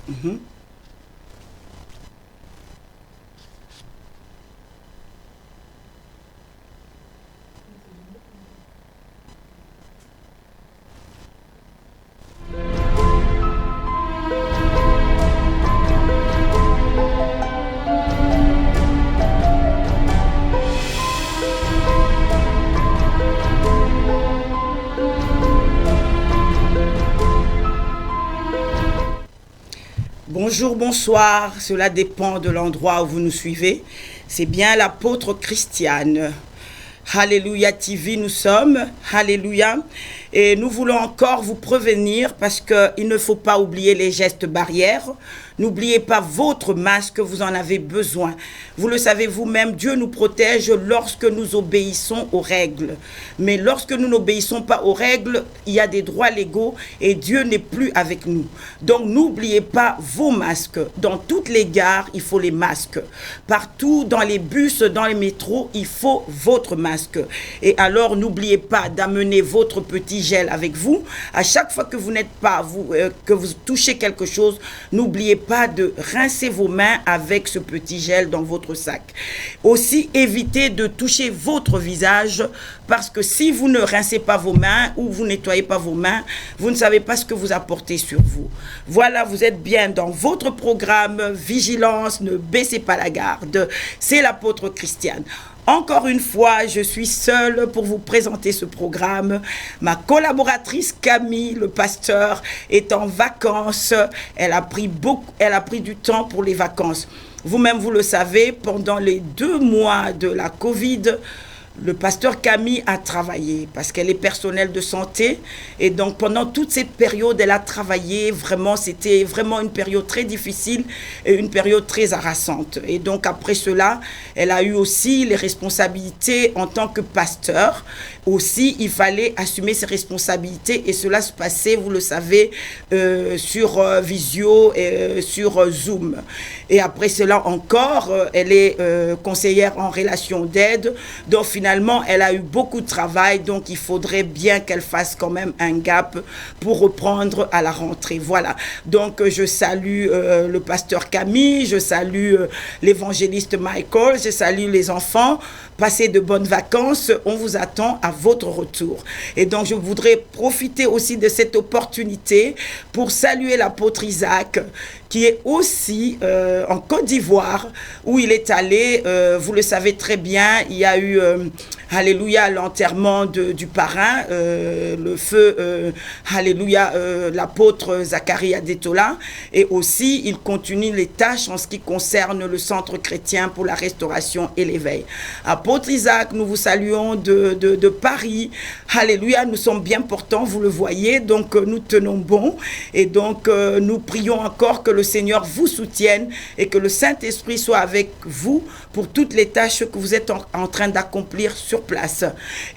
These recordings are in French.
Mhm. Bonjour, bonsoir, cela dépend de l'endroit où vous nous suivez. C'est bien l'apôtre Christiane. Alléluia TV, nous sommes. Alléluia. Et nous voulons encore vous prévenir parce qu'il ne faut pas oublier les gestes barrières. N'oubliez pas votre masque, vous en avez besoin. Vous le savez vous-même, Dieu nous protège lorsque nous obéissons aux règles. Mais lorsque nous n'obéissons pas aux règles, il y a des droits légaux et Dieu n'est plus avec nous. Donc n'oubliez pas vos masques. Dans toutes les gares, il faut les masques. Partout, dans les bus, dans les métros, il faut votre masque. Et alors n'oubliez pas d'amener votre petit gel avec vous. À chaque fois que vous n'êtes pas, que vous touchez quelque chose, n'oubliez pas de rincer vos mains avec ce petit gel dans votre sac. Aussi, évitez de toucher votre visage parce que si vous ne rincez pas vos mains ou vous nettoyez pas vos mains, vous ne savez pas ce que vous apportez sur vous. Voilà, vous êtes bien dans votre programme Vigilance, ne baissez pas la garde. C'est l'apôtre Christiane. Encore une fois, je suis seule pour vous présenter ce programme. Ma collaboratrice Camille, le pasteur, est en vacances. Elle a pris du temps pour les vacances. Vous-même, vous le savez, pendant les 2 mois de la Covid, le pasteur Camille a travaillé parce qu'elle est personnelle de santé et donc pendant toute cette période, elle a travaillé vraiment, c'était vraiment une période très difficile et une période très harassante. Et donc après cela, elle a eu aussi les responsabilités en tant que pasteur. Aussi, il fallait assumer ses responsabilités et cela se passait, vous le savez, sur Visio et sur Zoom. Et après cela encore, elle est conseillère en relations d'aide. Donc finalement, elle a eu beaucoup de travail, donc il faudrait bien qu'elle fasse quand même un gap pour reprendre à la rentrée. Voilà. Donc je salue le pasteur Camille, je salue l'évangéliste Michael, je salue les enfants. Passez de bonnes vacances, on vous attend à votre retour. Et donc je voudrais profiter aussi de cette opportunité pour saluer l'apôtre Isaac, qui est aussi en Côte d'Ivoire, où il est allé, vous le savez très bien, il y a eu, alléluia, l'enterrement du parrain, le feu, alléluia, l'apôtre Zacharie Adetola, et aussi il continue les tâches en ce qui concerne le centre chrétien pour la restauration et l'éveil. Apôtre Isaac, nous vous saluons de Paris, alléluia, nous sommes bien portants, vous le voyez, donc nous tenons bon, et donc nous prions encore que le Seigneur vous soutienne et que le Saint-Esprit soit avec vous pour toutes les tâches que vous êtes en train d'accomplir sur place.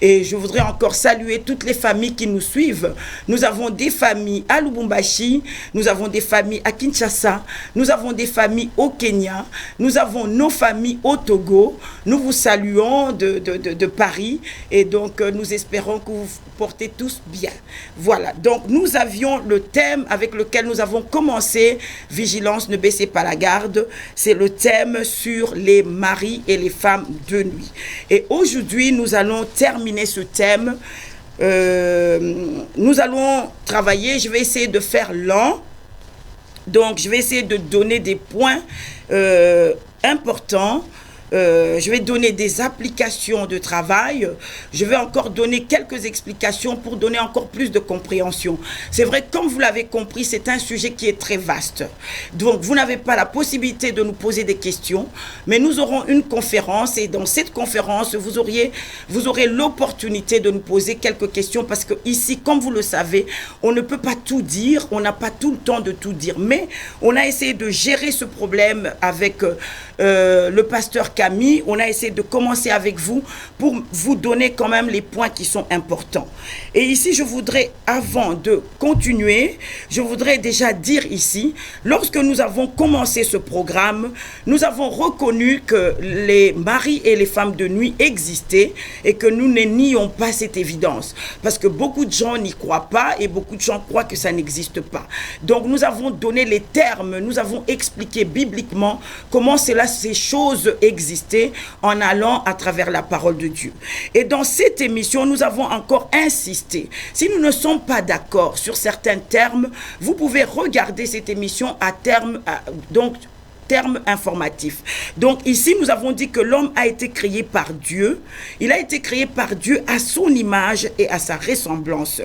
Et je voudrais encore saluer toutes les familles qui nous suivent. Nous avons des familles à Lubumbashi, nous avons des familles à Kinshasa, nous avons des familles au Kenya, nous avons nos familles au Togo. Nous vous saluons de Paris et donc nous espérons que vous portez tous bien. Voilà, donc nous avions le thème avec lequel nous avons commencé. Vigilance, ne baissez pas la garde. C'est le thème sur les maris et les femmes de nuit. Et aujourd'hui, nous allons terminer ce thème. Nous allons travailler. Je vais essayer de faire lent. Donc, je vais essayer de donner des points importants. Je vais donner des applications de travail. Je vais encore donner quelques explications pour donner encore plus de compréhension. C'est vrai, comme vous l'avez compris, c'est un sujet qui est très vaste. Donc, vous n'avez pas la possibilité de nous poser des questions, mais nous aurons une conférence et dans cette conférence, vous aurez l'opportunité de nous poser quelques questions parce que ici, comme vous le savez, on ne peut pas tout dire, on n'a pas tout le temps de tout dire, mais on a essayé de gérer ce problème avec le pasteur Camille, on a essayé de commencer avec vous pour vous donner quand même les points qui sont importants. Et ici, je voudrais, avant de continuer, je voudrais déjà dire ici, lorsque nous avons commencé ce programme, nous avons reconnu que les maris et les femmes de nuit existaient et que nous ne nions pas cette évidence. Parce que beaucoup de gens n'y croient pas et beaucoup de gens croient que ça n'existe pas. Donc nous avons donné les termes, nous avons expliqué bibliquement comment ces choses existaient en allant à travers la parole de Dieu. Et dans cette émission, nous avons encore insisté. Si nous ne sommes pas d'accord sur certains termes, vous pouvez regarder cette émission à terme, terme informatif. Donc ici, nous avons dit que l'homme a été créé par Dieu. Il a été créé par Dieu à son image et à sa ressemblance.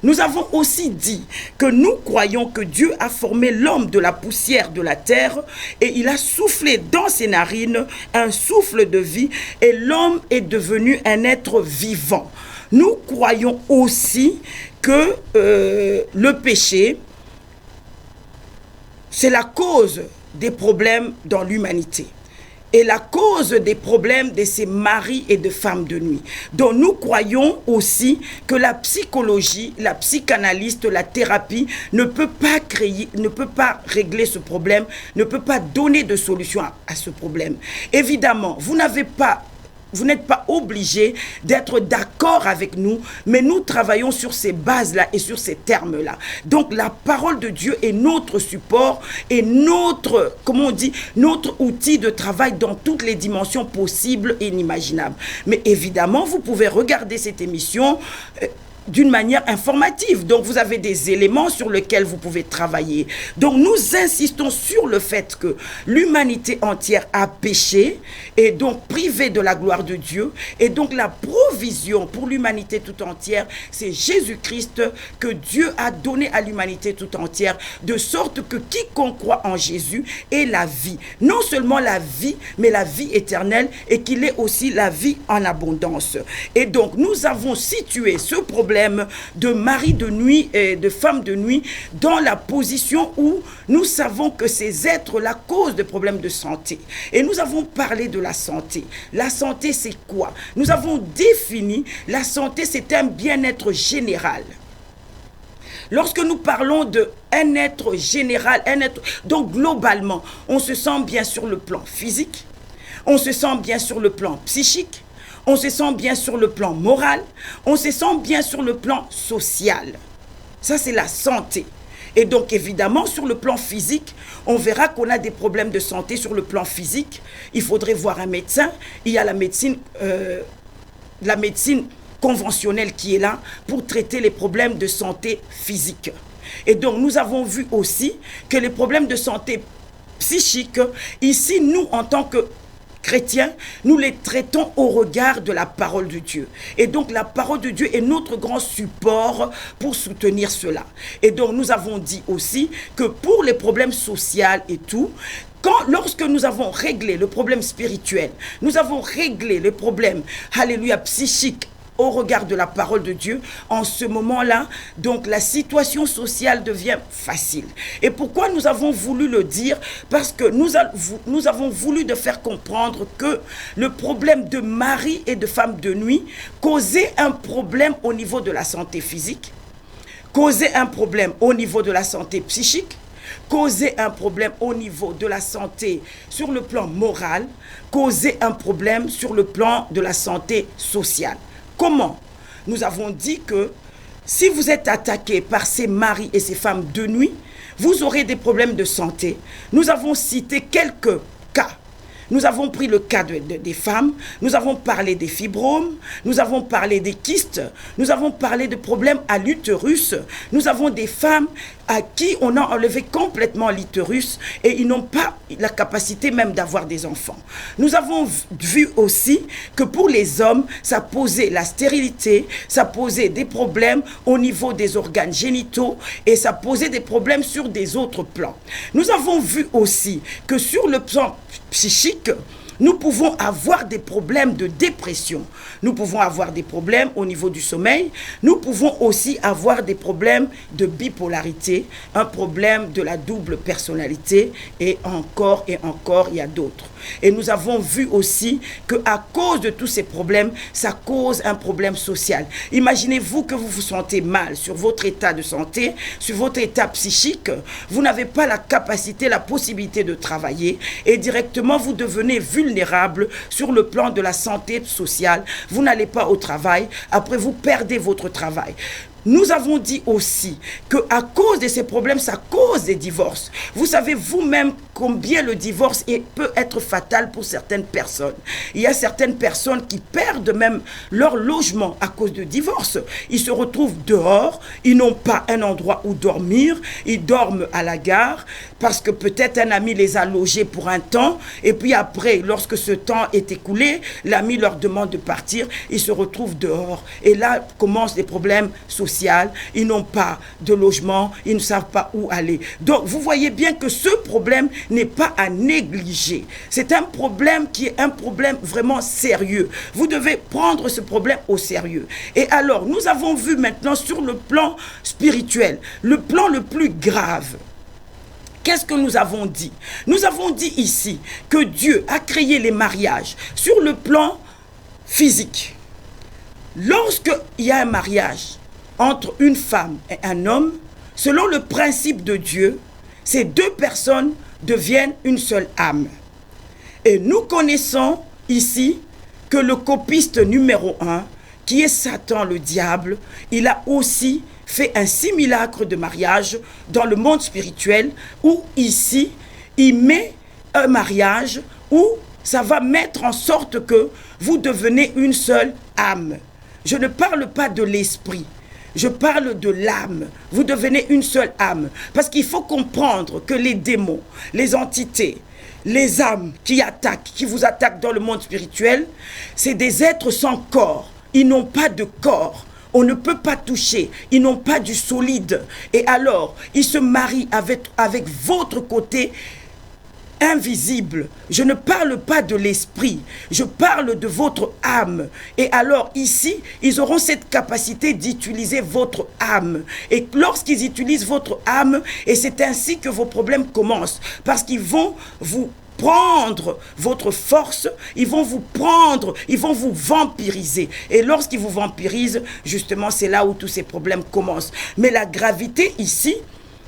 Nous avons aussi dit que nous croyons que Dieu a formé l'homme de la poussière de la terre et il a soufflé dans ses narines un souffle de vie et l'homme est devenu un être vivant. Nous croyons aussi que le péché, c'est la cause des problèmes dans l'humanité et la cause des problèmes de ces maris et de femmes de nuit. Donc nous croyons aussi que la psychologie, la psychanalyste, la thérapie ne peut pas régler ce problème, ne peut pas donner de solution à ce problème. Évidemment, vous n'êtes pas obligé d'être d'accord avec nous, mais nous travaillons sur ces bases-là et sur ces termes-là. Donc la parole de Dieu est notre support et notre outil de travail dans toutes les dimensions possibles et inimaginables. Mais évidemment, vous pouvez regarder cette émission d'une manière informative. Donc, vous avez des éléments sur lesquels vous pouvez travailler. Donc, nous insistons sur le fait que l'humanité entière a péché et donc privée de la gloire de Dieu. Et donc, la provision pour l'humanité tout entière, c'est Jésus-Christ que Dieu a donné à l'humanité tout entière, de sorte que quiconque croit en Jésus ait la vie. Non seulement la vie, mais la vie éternelle et qu'il ait aussi la vie en abondance. Et donc, nous avons situé ce problème de mari de nuit et de femme de nuit dans la position où nous savons que ces êtres-là causent des problèmes de santé. Et nous avons parlé de la santé. La santé, c'est quoi? Nous avons défini la santé, c'est un bien-être général. Lorsque nous parlons d'un être général, donc globalement, on se sent bien sur le plan physique, on se sent bien sur le plan psychique, on se sent bien sur le plan moral, on se sent bien sur le plan social. Ça, c'est la santé. Et donc, évidemment, sur le plan physique, on verra qu'on a des problèmes de santé sur le plan physique. Il faudrait voir un médecin. Il y a la médecine conventionnelle qui est là pour traiter les problèmes de santé physique. Et donc, nous avons vu aussi que les problèmes de santé psychique, ici, nous, en tant que chrétiens, nous les traitons au regard de la parole de Dieu. Et donc, la parole de Dieu est notre grand support pour soutenir cela. Et donc, nous avons dit aussi que pour les problèmes sociaux et tout, lorsque nous avons réglé le problème spirituel, nous avons réglé le problème, alléluia, psychique, au regard de la parole de Dieu, en ce moment-là, donc la situation sociale devient facile. Et pourquoi nous avons voulu le dire? Parce que nous avons voulu de faire comprendre que le problème de mari et de femme de nuit causait un problème au niveau de la santé physique, causait un problème au niveau de la santé psychique, causer un problème au niveau de la santé sur le plan moral, causer un problème sur le plan de la santé sociale. Comment? Nous avons dit que si vous êtes attaqué par ces maris et ces femmes de nuit, vous aurez des problèmes de santé. Nous avons cité quelques cas. Nous avons pris le cas des femmes, nous avons parlé des fibromes, nous avons parlé des kystes, nous avons parlé de problèmes à l'utérus, nous avons des femmes à qui on a enlevé complètement l'utérus et ils n'ont pas la capacité même d'avoir des enfants. Nous avons vu aussi que pour les hommes, ça posait la stérilité, ça posait des problèmes au niveau des organes génitaux et ça posait des problèmes sur des autres plans. Nous avons vu aussi que sur le plan psychique, Nous pouvons avoir des problèmes de dépression. Nous pouvons avoir des problèmes au niveau du sommeil. Nous pouvons aussi avoir des problèmes de bipolarité, un problème de la double personnalité et encore, il y a d'autres. Et nous avons vu aussi qu'à cause de tous ces problèmes, ça cause un problème social. Imaginez-vous que vous vous sentez mal sur votre état de santé, sur votre état psychique. Vous n'avez pas la capacité, la possibilité de travailler et directement vous devenez vulnérable sur le plan de la santé sociale. Vous n'allez pas au travail, après vous perdez votre travail. Nous avons dit aussi qu'à cause de ces problèmes, ça cause des divorces. Vous savez vous-même combien le divorce peut être fatal pour certaines personnes. Il y a certaines personnes qui perdent même leur logement à cause de divorce. Ils se retrouvent dehors, ils n'ont pas un endroit où dormir, ils dorment à la gare parce que peut-être un ami les a logés pour un temps et puis après, lorsque ce temps est écoulé, l'ami leur demande de partir, ils se retrouvent dehors. Et là commencent les problèmes sociaux. Ils n'ont pas de logement, ils ne savent pas où aller. Donc, vous voyez bien que ce problème n'est pas à négliger. C'est un problème qui est un problème vraiment sérieux. Vous devez prendre ce problème au sérieux. Et alors, nous avons vu maintenant sur le plan spirituel, le plan le plus grave. Qu'est-ce que nous avons dit? Nous avons dit ici que Dieu a créé les mariages sur le plan physique. Lorsqu'il y a un mariage entre une femme et un homme, selon le principe de Dieu, ces deux personnes deviennent une seule âme. Et nous connaissons ici que le copiste numéro 1, qui est Satan le diable, il a aussi fait un simulacre de mariage dans le monde spirituel où ici, il met un mariage où ça va mettre en sorte que vous devenez une seule âme. Je ne parle pas de l'esprit. Je parle de l'âme. Vous devenez une seule âme. Parce qu'il faut comprendre que les démons, les entités, les âmes qui vous attaquent dans le monde spirituel, c'est des êtres sans corps. Ils n'ont pas de corps. On ne peut pas toucher. Ils n'ont pas du solide. Et alors, ils se marient avec votre côté invisible. Je ne parle pas de l'esprit, je parle de votre âme. Et alors ici, ils auront cette capacité d'utiliser votre âme. Et lorsqu'ils utilisent votre âme, et c'est ainsi que vos problèmes commencent, parce qu'ils vont vous prendre votre force, ils vont vous vampiriser. Et lorsqu'ils vous vampirisent, justement, c'est là où tous ces problèmes commencent. Mais la gravité ici,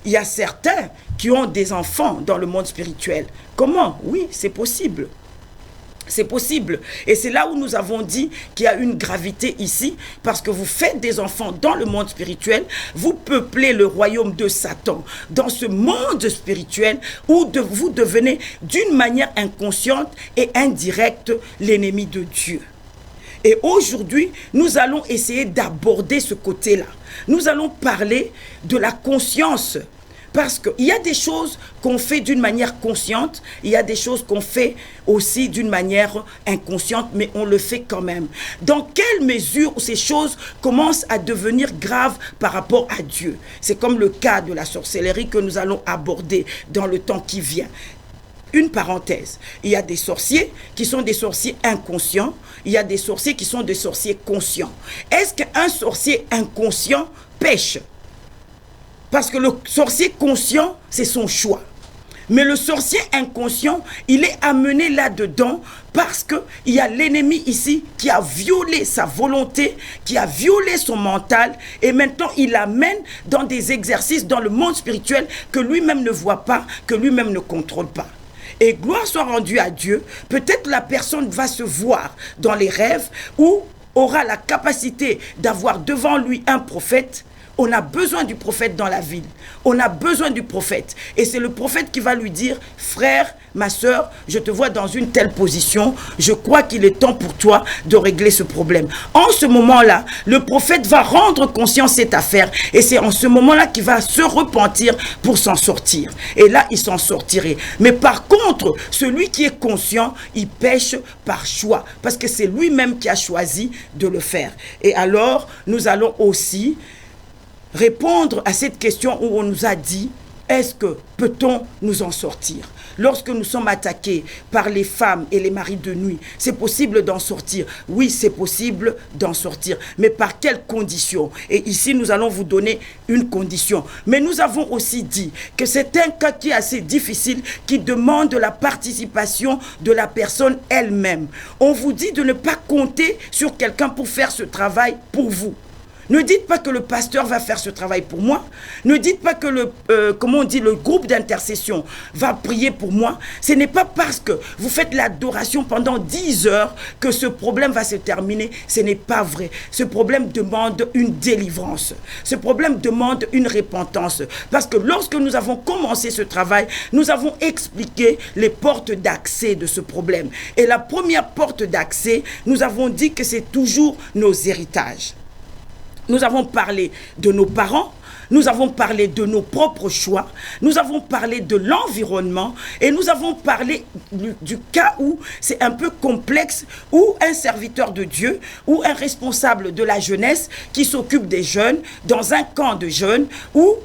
il y a certains qui ont des enfants dans le monde spirituel. Comment? Oui, c'est possible. C'est possible. Et c'est là où nous avons dit qu'il y a une gravité ici, parce que vous faites des enfants dans le monde spirituel, vous peuplez le royaume de Satan dans ce monde spirituel où vous devenez d'une manière inconsciente et indirecte l'ennemi de Dieu. Et aujourd'hui, nous allons essayer d'aborder ce côté-là. Nous allons parler de la conscience. Parce qu'il y a des choses qu'on fait d'une manière consciente, il y a des choses qu'on fait aussi d'une manière inconsciente, mais on le fait quand même. Dans quelle mesure ces choses commencent à devenir graves par rapport à Dieu? C'est comme le cas de la sorcellerie que nous allons aborder dans le temps qui vient. Une parenthèse, il y a des sorciers qui sont des sorciers inconscients, il y a des sorciers qui sont des sorciers conscients. Est-ce qu'un sorcier inconscient pêche? Parce que le sorcier conscient, c'est son choix. Mais le sorcier inconscient, il est amené là-dedans parce qu'il y a l'ennemi ici qui a violé sa volonté, qui a violé son mental, et maintenant il l'amène dans des exercices dans le monde spirituel que lui-même ne voit pas, que lui-même ne contrôle pas. Et gloire soit rendue à Dieu, peut-être la personne va se voir dans les rêves ou aura la capacité d'avoir devant lui un prophète. On a besoin du prophète dans la ville. On a besoin du prophète. Et c'est le prophète qui va lui dire, frère, ma soeur, je te vois dans une telle position. Je crois qu'il est temps pour toi de régler ce problème. En ce moment-là, le prophète va rendre conscience cette affaire. Et c'est en ce moment-là qu'il va se repentir pour s'en sortir. Et là, il s'en sortirait. Mais par contre, celui qui est conscient, il pêche par choix. Parce que c'est lui-même qui a choisi de le faire. Et alors, nous allons aussi répondre à cette question où on nous a dit est-ce que peut-on nous en sortir? Lorsque nous sommes attaqués par les femmes et les maris de nuit, c'est possible d'en sortir. Oui, c'est possible d'en sortir. Mais par quelles conditions? Et ici, nous allons vous donner une condition. Mais nous avons aussi dit que c'est un cas qui est assez difficile, qui demande la participation de la personne elle-même. On vous dit de ne pas compter sur quelqu'un pour faire ce travail pour vous. Ne dites pas que le pasteur va faire ce travail pour moi. Ne dites pas que le groupe d'intercession va prier pour moi. Ce n'est pas parce que vous faites l'adoration pendant 10 heures que ce problème va se terminer. Ce n'est pas vrai. Ce problème demande une délivrance. Ce problème demande une repentance. Parce que lorsque nous avons commencé ce travail, nous avons expliqué les portes d'accès de ce problème. Et la première porte d'accès, nous avons dit que c'est toujours nos héritages. Nous avons parlé de nos parents, nous avons parlé de nos propres choix, nous avons parlé de l'environnement et nous avons parlé du cas où c'est un peu complexe, où un serviteur de Dieu ou un responsable de la jeunesse qui s'occupe des jeunes dans un camp de jeunes où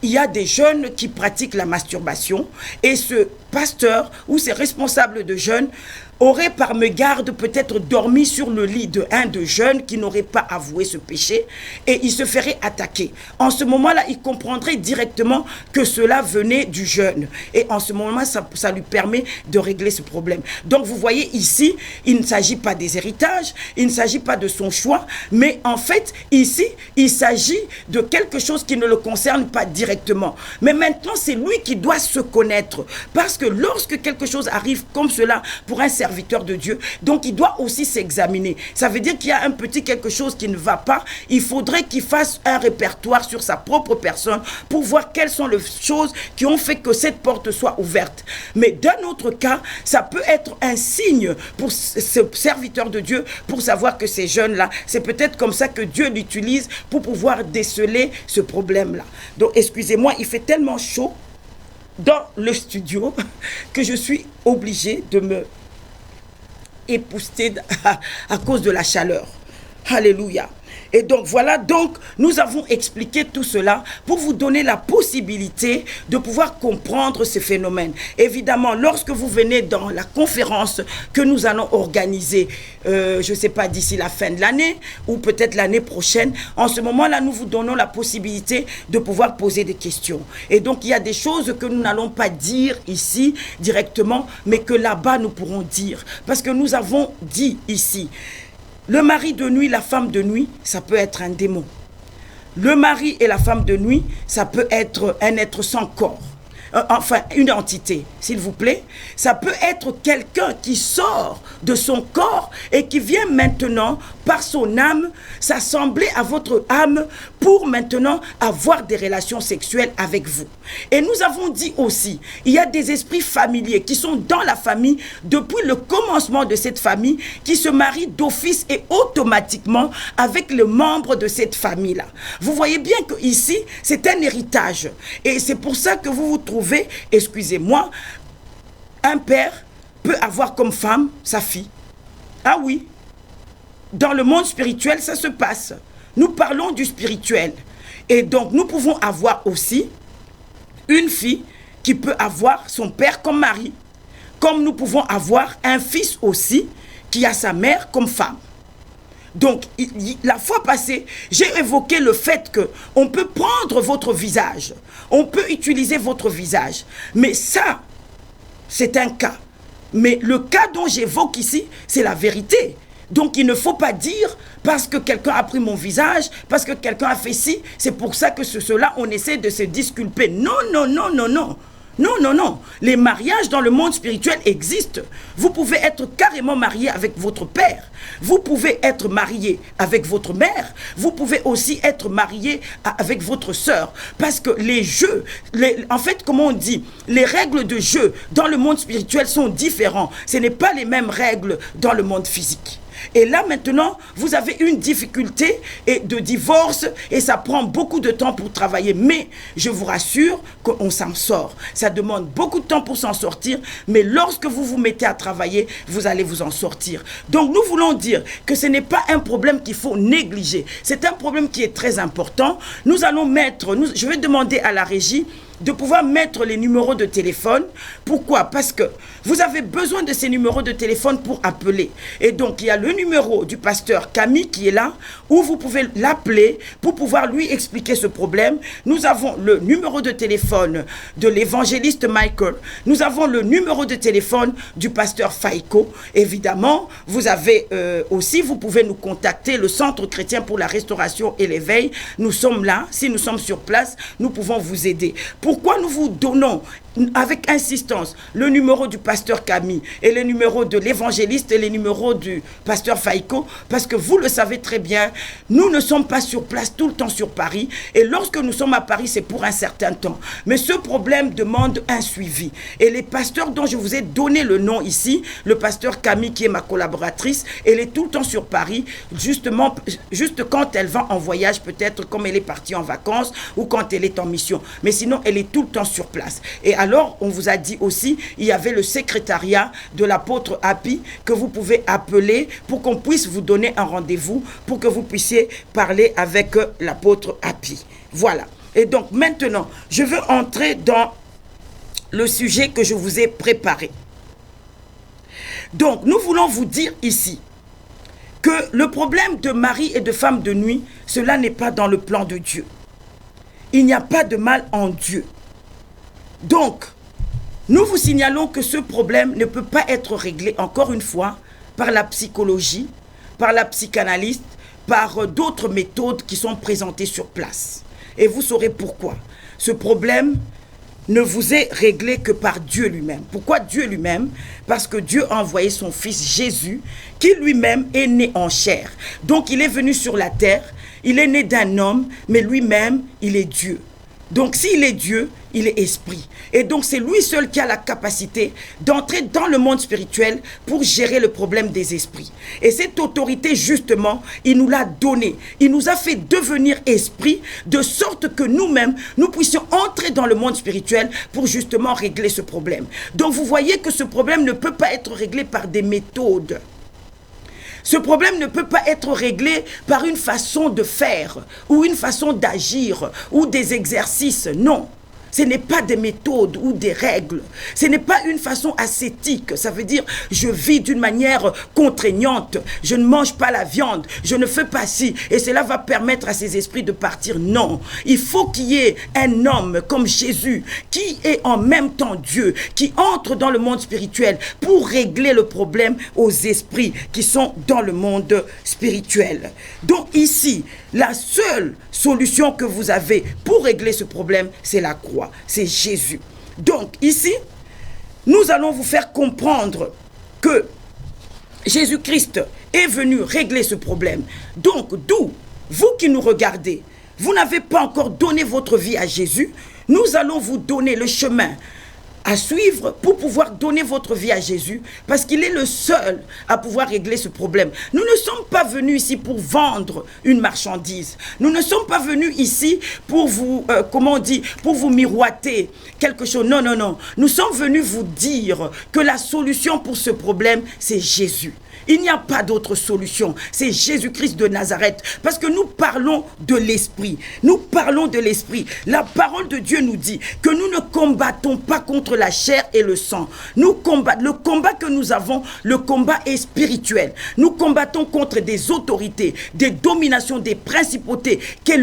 il y a des jeunes qui pratiquent la masturbation et ce pasteur ou ces responsables de jeunes aurait par mégarde peut-être dormi sur le lit d'un de jeunes qui n'aurait pas avoué ce péché et il se ferait attaquer. En ce moment-là, il comprendrait directement que cela venait du jeune. Et en ce moment, ça lui permet de régler ce problème. Donc vous voyez ici, il ne s'agit pas des héritages, il ne s'agit pas de son choix, mais en fait, ici, il s'agit de quelque chose qui ne le concerne pas directement. Mais maintenant, c'est lui qui doit se connaître. Parce que lorsque quelque chose arrive comme cela pour un serviteur de Dieu, donc il doit aussi s'examiner. Ça veut dire qu'il y a un petit quelque chose qui ne va pas. Il faudrait qu'il fasse un répertoire sur sa propre personne pour voir quelles sont les choses qui ont fait que cette porte soit ouverte. Mais d'un autre cas, ça peut être un signe pour ce serviteur de Dieu pour savoir que ces jeunes-là, c'est peut-être comme ça que Dieu l'utilise pour pouvoir déceler ce problème-là. Donc, excusez-moi, il fait tellement chaud dans le studio que je suis obligée de me épousseter à cause de la chaleur. Alléluia. Et donc voilà, donc nous avons expliqué tout cela pour vous donner la possibilité de pouvoir comprendre ces phénomènes. Évidemment, lorsque vous venez dans la conférence que nous allons organiser, je ne sais pas, d'ici la fin de l'année ou peut-être l'année prochaine, en ce moment-là, nous vous donnons la possibilité de pouvoir poser des questions. Et donc, il y a des choses que nous n'allons pas dire ici directement, mais que là-bas, nous pourrons dire. Parce que nous avons dit ici, le mari de nuit, la femme de nuit, ça peut être un démon. Le mari et la femme de nuit, ça peut être un être sans corps. Enfin, une entité, s'il vous plaît. Ça peut être quelqu'un qui sort de son corps et qui vient maintenant, par son âme, s'assembler à votre âme pour maintenant avoir des relations sexuelles avec vous. Et nous avons dit aussi, il y a des esprits familiers qui sont dans la famille depuis le commencement de cette famille, qui se marient d'office et automatiquement avec les membres de cette famille-là. Vous voyez bien qu'ici, c'est un héritage. Et c'est pour ça que vous vous trouvez, excusez-moi, un père peut avoir comme femme sa fille. Ah oui, dans le monde spirituel, ça se passe. Nous parlons du spirituel. Et donc, nous pouvons avoir aussi une fille qui peut avoir son père comme mari. Comme nous pouvons avoir un fils aussi qui a sa mère comme femme. Donc, la fois passée, j'ai évoqué le fait qu'on peut prendre votre visage, on peut utiliser votre visage, mais ça, c'est un cas. Mais le cas dont j'évoque ici, c'est la vérité. Donc, il ne faut pas dire, parce que quelqu'un a pris mon visage, parce que quelqu'un a fait ci, c'est pour ça que cela, on essaie de se disculper. Non, non, non, non, non. Non, non, non. Les mariages dans le monde spirituel existent. Vous pouvez être carrément marié avec votre père. Vous pouvez être marié avec votre mère. Vous pouvez aussi être marié avec votre sœur. Parce que les jeux, en fait, comment on dit, les règles de jeu dans le monde spirituel sont différentes. Ce n'est pas les mêmes règles dans le monde physique. Et là, maintenant, vous avez une difficulté de divorce et ça prend beaucoup de temps pour travailler. Mais je vous rassure qu'on s'en sort. Ça demande beaucoup de temps pour s'en sortir. Mais lorsque vous vous mettez à travailler, vous allez vous en sortir. Donc, nous voulons dire que ce n'est pas un problème qu'il faut négliger. C'est un problème qui est très important. Nous allons mettre, je vais demander à la régie de pouvoir mettre les numéros de téléphone. Pourquoi? Parce que vous avez besoin de ces numéros de téléphone pour appeler. Et donc, il y a le numéro du pasteur Camille qui est là, où vous pouvez l'appeler pour pouvoir lui expliquer ce problème. Nous avons le numéro de téléphone de l'évangéliste Michael. Nous avons le numéro de téléphone du pasteur Faïko. Évidemment, vous avez aussi, vous pouvez nous contacter, le Centre chrétien pour la restauration et l'éveil. Nous sommes là. Si nous sommes sur place, nous pouvons vous aider. Pourquoi nous vous donnons avec insistance le numéro du pasteur Camille et les numéros de l'évangéliste et les numéros du pasteur Faïko? Parce que vous le savez très bien, nous ne sommes pas sur place tout le temps sur Paris, et lorsque nous sommes à Paris, c'est pour un certain temps. Mais ce problème demande un suivi. Et les pasteurs dont je vous ai donné le nom ici, le pasteur Camille qui est ma collaboratrice, elle est tout le temps sur Paris, justement, juste quand elle va en voyage, peut-être comme elle est partie en vacances ou quand elle est en mission. Mais sinon, elle est tout le temps sur place. Et alors, on vous a dit aussi, il y avait le secrétariat de l'apôtre Happy que vous pouvez appeler pour qu'on puisse vous donner un rendez-vous, pour que vous puissiez parler avec l'apôtre Happy. Voilà. Et donc, maintenant, je veux entrer dans le sujet que je vous ai préparé. Donc, nous voulons vous dire ici que le problème de mari et de femme de nuit, cela n'est pas dans le plan de Dieu. Il n'y a pas de mal en Dieu. Donc, nous vous signalons que ce problème ne peut pas être réglé, encore une fois, par la psychologie, par la psychanalyste, par d'autres méthodes qui sont présentées sur place. Et vous saurez pourquoi. Ce problème ne vous est réglé que par Dieu lui-même. Pourquoi Dieu lui-même? Parce que Dieu a envoyé son fils Jésus, qui lui-même est né en chair. Donc, il est venu sur la terre, il est né d'un homme, mais lui-même, il est Dieu. Donc, s'il est Dieu, il est esprit. Et donc, c'est lui seul qui a la capacité d'entrer dans le monde spirituel pour gérer le problème des esprits. Et cette autorité, justement, il nous l'a donnée. Il nous a fait devenir esprit de sorte que nous-mêmes, nous puissions entrer dans le monde spirituel pour justement régler ce problème. Donc, vous voyez que ce problème ne peut pas être réglé par des méthodes. Ce problème ne peut pas être réglé par une façon de faire ou une façon d'agir ou des exercices. Non. Ce n'est pas des méthodes ou des règles. Ce n'est pas une façon ascétique. Ça veut dire, je vis d'une manière contraignante. Je ne mange pas la viande. Je ne fais pas ci. Et cela va permettre à ces esprits de partir. Non. Il faut qu'il y ait un homme comme Jésus qui est en même temps Dieu, qui entre dans le monde spirituel pour régler le problème aux esprits qui sont dans le monde spirituel. Donc ici, la seule solution que vous avez pour régler ce problème, c'est la croix. C'est Jésus. Donc ici, nous allons vous faire comprendre que Jésus-Christ est venu régler ce problème. Donc, d'où, vous qui nous regardez, vous n'avez pas encore donné votre vie à Jésus, nous allons vous donner le chemin à suivre pour pouvoir donner votre vie à Jésus, parce qu'il est le seul à pouvoir régler ce problème. Nous ne sommes pas venus ici pour vendre une marchandise. Nous ne sommes pas venus ici pour vous, pour vous miroiter quelque chose. Non, non, non. Nous sommes venus vous dire que la solution pour ce problème, c'est Jésus. Il n'y a pas d'autre solution. C'est Jésus-Christ de Nazareth. Parce que nous parlons de l'esprit. Nous parlons de l'esprit. La parole de Dieu nous dit que nous ne combattons pas contre la chair et le sang. Le combat que nous avons, le combat est spirituel. Nous combattons contre des autorités, des dominations, des principautés que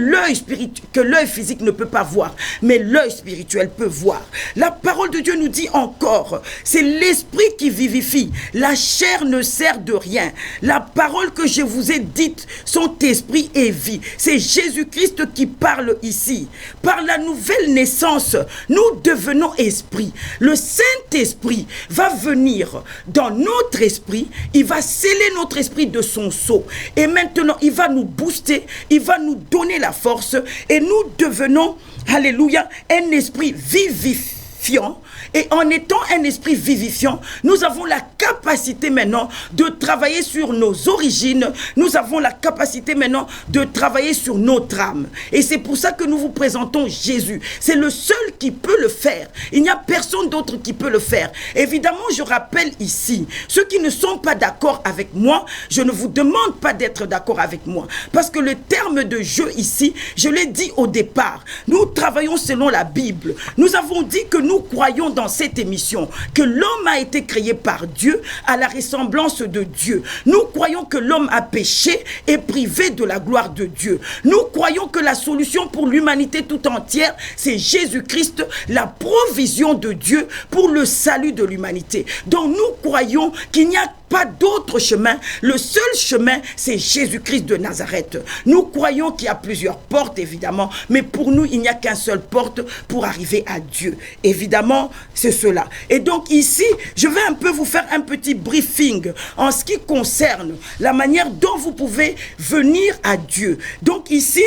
l'œil physique ne peut pas voir. Mais l'œil spirituel peut voir. La parole de Dieu nous dit encore, c'est l'esprit qui vivifie. La chair ne sert de rien. La parole que je vous ai dite sont esprit et vie. C'est Jésus-Christ qui parle ici. Par la nouvelle naissance, nous devenons esprit. Le Saint-Esprit va venir dans notre esprit. Il va sceller notre esprit de son sceau. Et maintenant, il va nous booster. Il va nous donner la force. Et nous devenons, alléluia, un esprit vivifiant Et en étant un esprit vivifiant, nous avons la capacité maintenant de travailler sur nos origines. Nous avons la capacité maintenant de travailler sur notre âme. Et c'est pour ça que nous vous présentons Jésus. C'est le seul qui peut le faire. Il n'y a personne d'autre qui peut le faire. Évidemment, je rappelle ici, ceux qui ne sont pas d'accord avec moi, je ne vous demande pas d'être d'accord avec moi. Parce que le terme de jeu ici, je l'ai dit au départ, nous travaillons selon la Bible. Nous avons dit que nous croyons dans cette émission que l'homme a été créé par Dieu à la ressemblance de Dieu. Nous croyons que l'homme a péché et privé de la gloire de Dieu. Nous croyons que la solution pour l'humanité tout entière, c'est Jésus-Christ, la provision de Dieu pour le salut de l'humanité. Donc nous croyons qu'il n'y a pas d'autre chemin. Le seul chemin, c'est Jésus-Christ de Nazareth. Nous croyons qu'il y a plusieurs portes, évidemment, mais pour nous, il n'y a qu'une seule porte pour arriver à Dieu. Évidemment, c'est cela. Et donc ici, je vais un peu vous faire un petit briefing en ce qui concerne la manière dont vous pouvez venir à Dieu. Donc ici,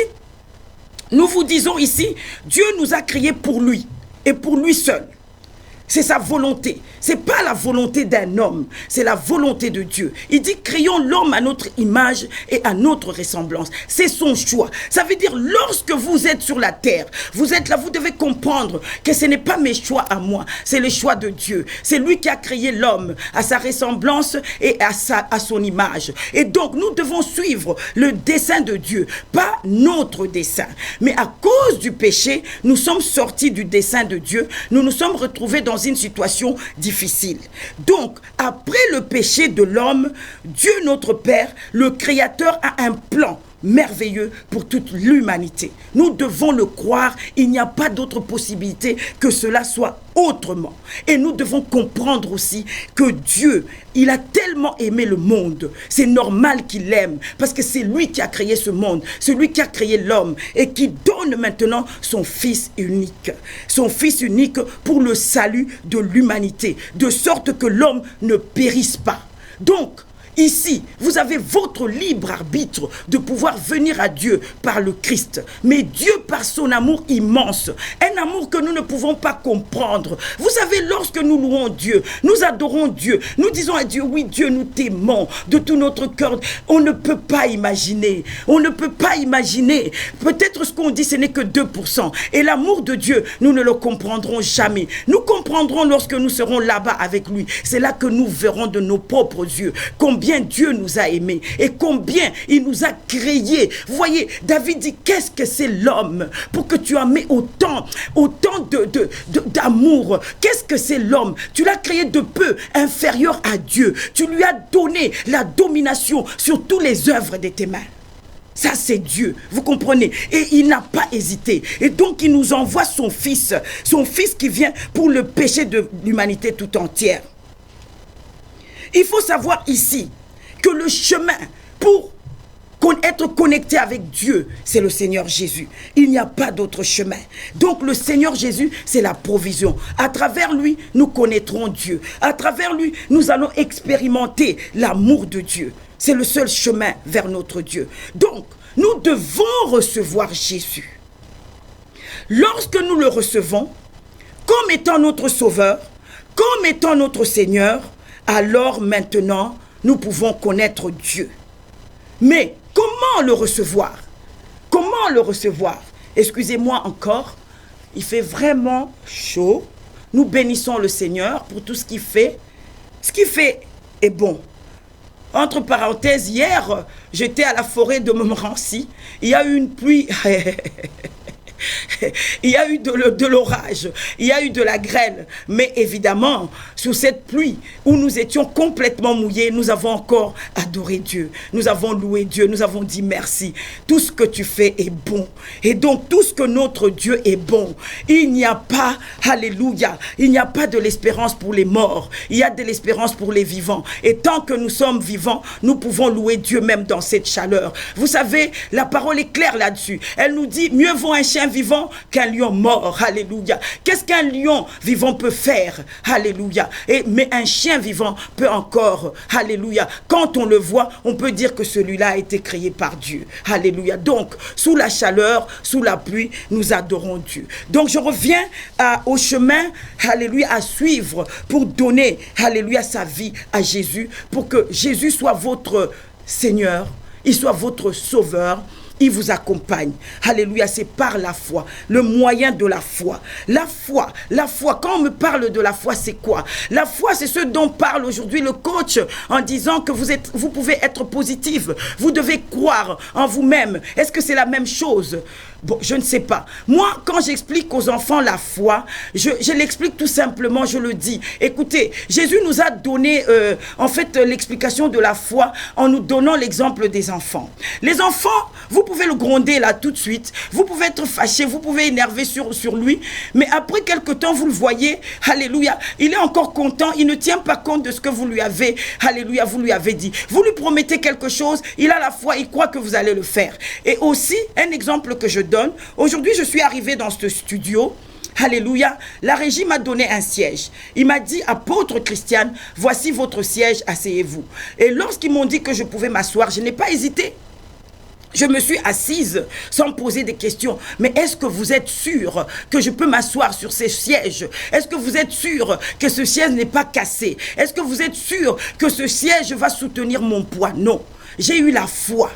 nous vous disons ici, Dieu nous a créés pour lui et pour lui seul. C'est sa volonté. Ce n'est pas la volonté d'un homme, c'est la volonté de Dieu. Il dit, créons l'homme à notre image et à notre ressemblance. C'est son choix. Ça veut dire, lorsque vous êtes sur la terre, vous êtes là, vous devez comprendre que ce n'est pas mes choix à moi, c'est le choix de Dieu. C'est lui qui a créé l'homme à sa ressemblance et à son image. Et donc, nous devons suivre le dessein de Dieu, pas notre dessein. Mais à cause du péché, nous sommes sortis du dessein de Dieu. Nous nous sommes retrouvés dans une situation difficile. Donc, après le péché de l'homme, Dieu notre Père, le Créateur, a un plan merveilleux pour toute l'humanité. Nous devons le croire, il n'y a pas d'autre possibilité que cela soit autrement. Et nous devons comprendre aussi que Dieu, il a tellement aimé le monde. C'est normal qu'il l'aime, parce que c'est lui qui a créé ce monde, c'est lui qui a créé l'homme et qui donne maintenant son Fils unique. Son Fils unique pour le salut de l'humanité, de sorte que l'homme ne périsse pas. Donc, ici, vous avez votre libre arbitre de pouvoir venir à Dieu par le Christ. Mais Dieu, par son amour immense, un amour que nous ne pouvons pas comprendre. Vous savez, lorsque nous louons Dieu, nous adorons Dieu, nous disons à Dieu, oui Dieu, nous t'aimons de tout notre cœur. On ne peut pas imaginer, on ne peut pas imaginer. Peut-être ce qu'on dit, ce n'est que 2%. Et l'amour de Dieu, nous ne le comprendrons jamais. Nous comprendrons lorsque nous serons là-bas avec lui. C'est là que nous verrons de nos propres yeux combien Dieu nous a aimés et combien il nous a créés. Vous voyez, David dit, qu'est-ce que c'est l'homme pour que tu aimes autant d'amour? Qu'est-ce que c'est l'homme? Tu l'as créé de peu inférieur à Dieu. Tu lui as donné la domination sur toutes les œuvres de tes mains. Ça, c'est Dieu, vous comprenez? Et il n'a pas hésité. Et donc, il nous envoie son Fils qui vient pour le péché de l'humanité tout entière. Il faut savoir ici que le chemin pour être connecté avec Dieu, c'est le Seigneur Jésus. Il n'y a pas d'autre chemin. Donc le Seigneur Jésus, c'est la provision. À travers lui, nous connaîtrons Dieu. À travers lui, nous allons expérimenter l'amour de Dieu. C'est le seul chemin vers notre Dieu. Donc, nous devons recevoir Jésus. Lorsque nous le recevons, comme étant notre Sauveur, comme étant notre Seigneur, alors maintenant, nous pouvons connaître Dieu. Mais comment le recevoir? Comment le recevoir? Excusez-moi encore, il fait vraiment chaud. Nous bénissons le Seigneur pour tout ce qu'il fait. Ce qu'il fait est bon. Entre parenthèses, hier, j'étais à la forêt de Montmorency. Il y a eu une pluie... Il y a eu de l'orage, il y a eu de la grêle. Mais évidemment, sous cette pluie où nous étions complètement mouillés, nous avons encore adoré Dieu. Nous avons loué Dieu, nous avons dit merci. Tout ce que tu fais est bon. Et donc, tout ce que notre Dieu est bon. Il n'y a pas, alléluia, il n'y a pas de l'espérance pour les morts. Il y a de l'espérance pour les vivants. Et tant que nous sommes vivants, nous pouvons louer Dieu même dans cette chaleur. Vous savez, la parole est claire là-dessus. Elle nous dit, mieux vaut un chien vivant qu'un lion mort? Alléluia. Qu'est-ce qu'un lion vivant peut faire? Alléluia. Mais un chien vivant peut encore, alléluia, quand on le voit, on peut dire que celui-là a été créé par Dieu. Alléluia. Donc, sous la chaleur, sous la pluie, nous adorons Dieu. Donc, je reviens au chemin, alléluia, à suivre pour donner, alléluia, sa vie à Jésus, pour que Jésus soit votre Seigneur, il soit votre Sauveur. Il vous accompagne. Alléluia, c'est par la foi, le moyen de la foi. La foi, quand on me parle de la foi, c'est quoi? La foi, c'est ce dont parle aujourd'hui le coach en disant que vous pouvez être positif. Vous devez croire en vous-même. Est-ce que c'est la même chose? Bon, je ne sais pas. Moi, quand j'explique aux enfants la foi, je l'explique tout simplement, je le dis. Écoutez, Jésus nous a donné, en fait, l'explication de la foi en nous donnant l'exemple des enfants. Les enfants, vous pouvez le gronder là tout de suite, vous pouvez être fâché, vous pouvez énerver sur lui, mais après quelque temps, vous le voyez, alléluia, il est encore content, il ne tient pas compte de ce que vous lui avez, alléluia, vous lui avez dit. Vous lui promettez quelque chose, il a la foi, il croit que vous allez le faire. Et aussi, un exemple que je donne, aujourd'hui je suis arrivé dans ce studio, alléluia, la régie m'a donné un siège. Il m'a dit, apôtre Christiane, voici votre siège, asseyez-vous. Et lorsqu'ils m'ont dit que je pouvais m'asseoir, je n'ai pas hésité. Je me suis assise sans poser des questions. Mais est-ce que vous êtes sûr que je peux m'asseoir sur ces sièges? Est-ce que vous êtes sûr que ce siège n'est pas cassé? Est-ce que vous êtes sûr que ce siège va soutenir mon poids? Non. J'ai eu la foi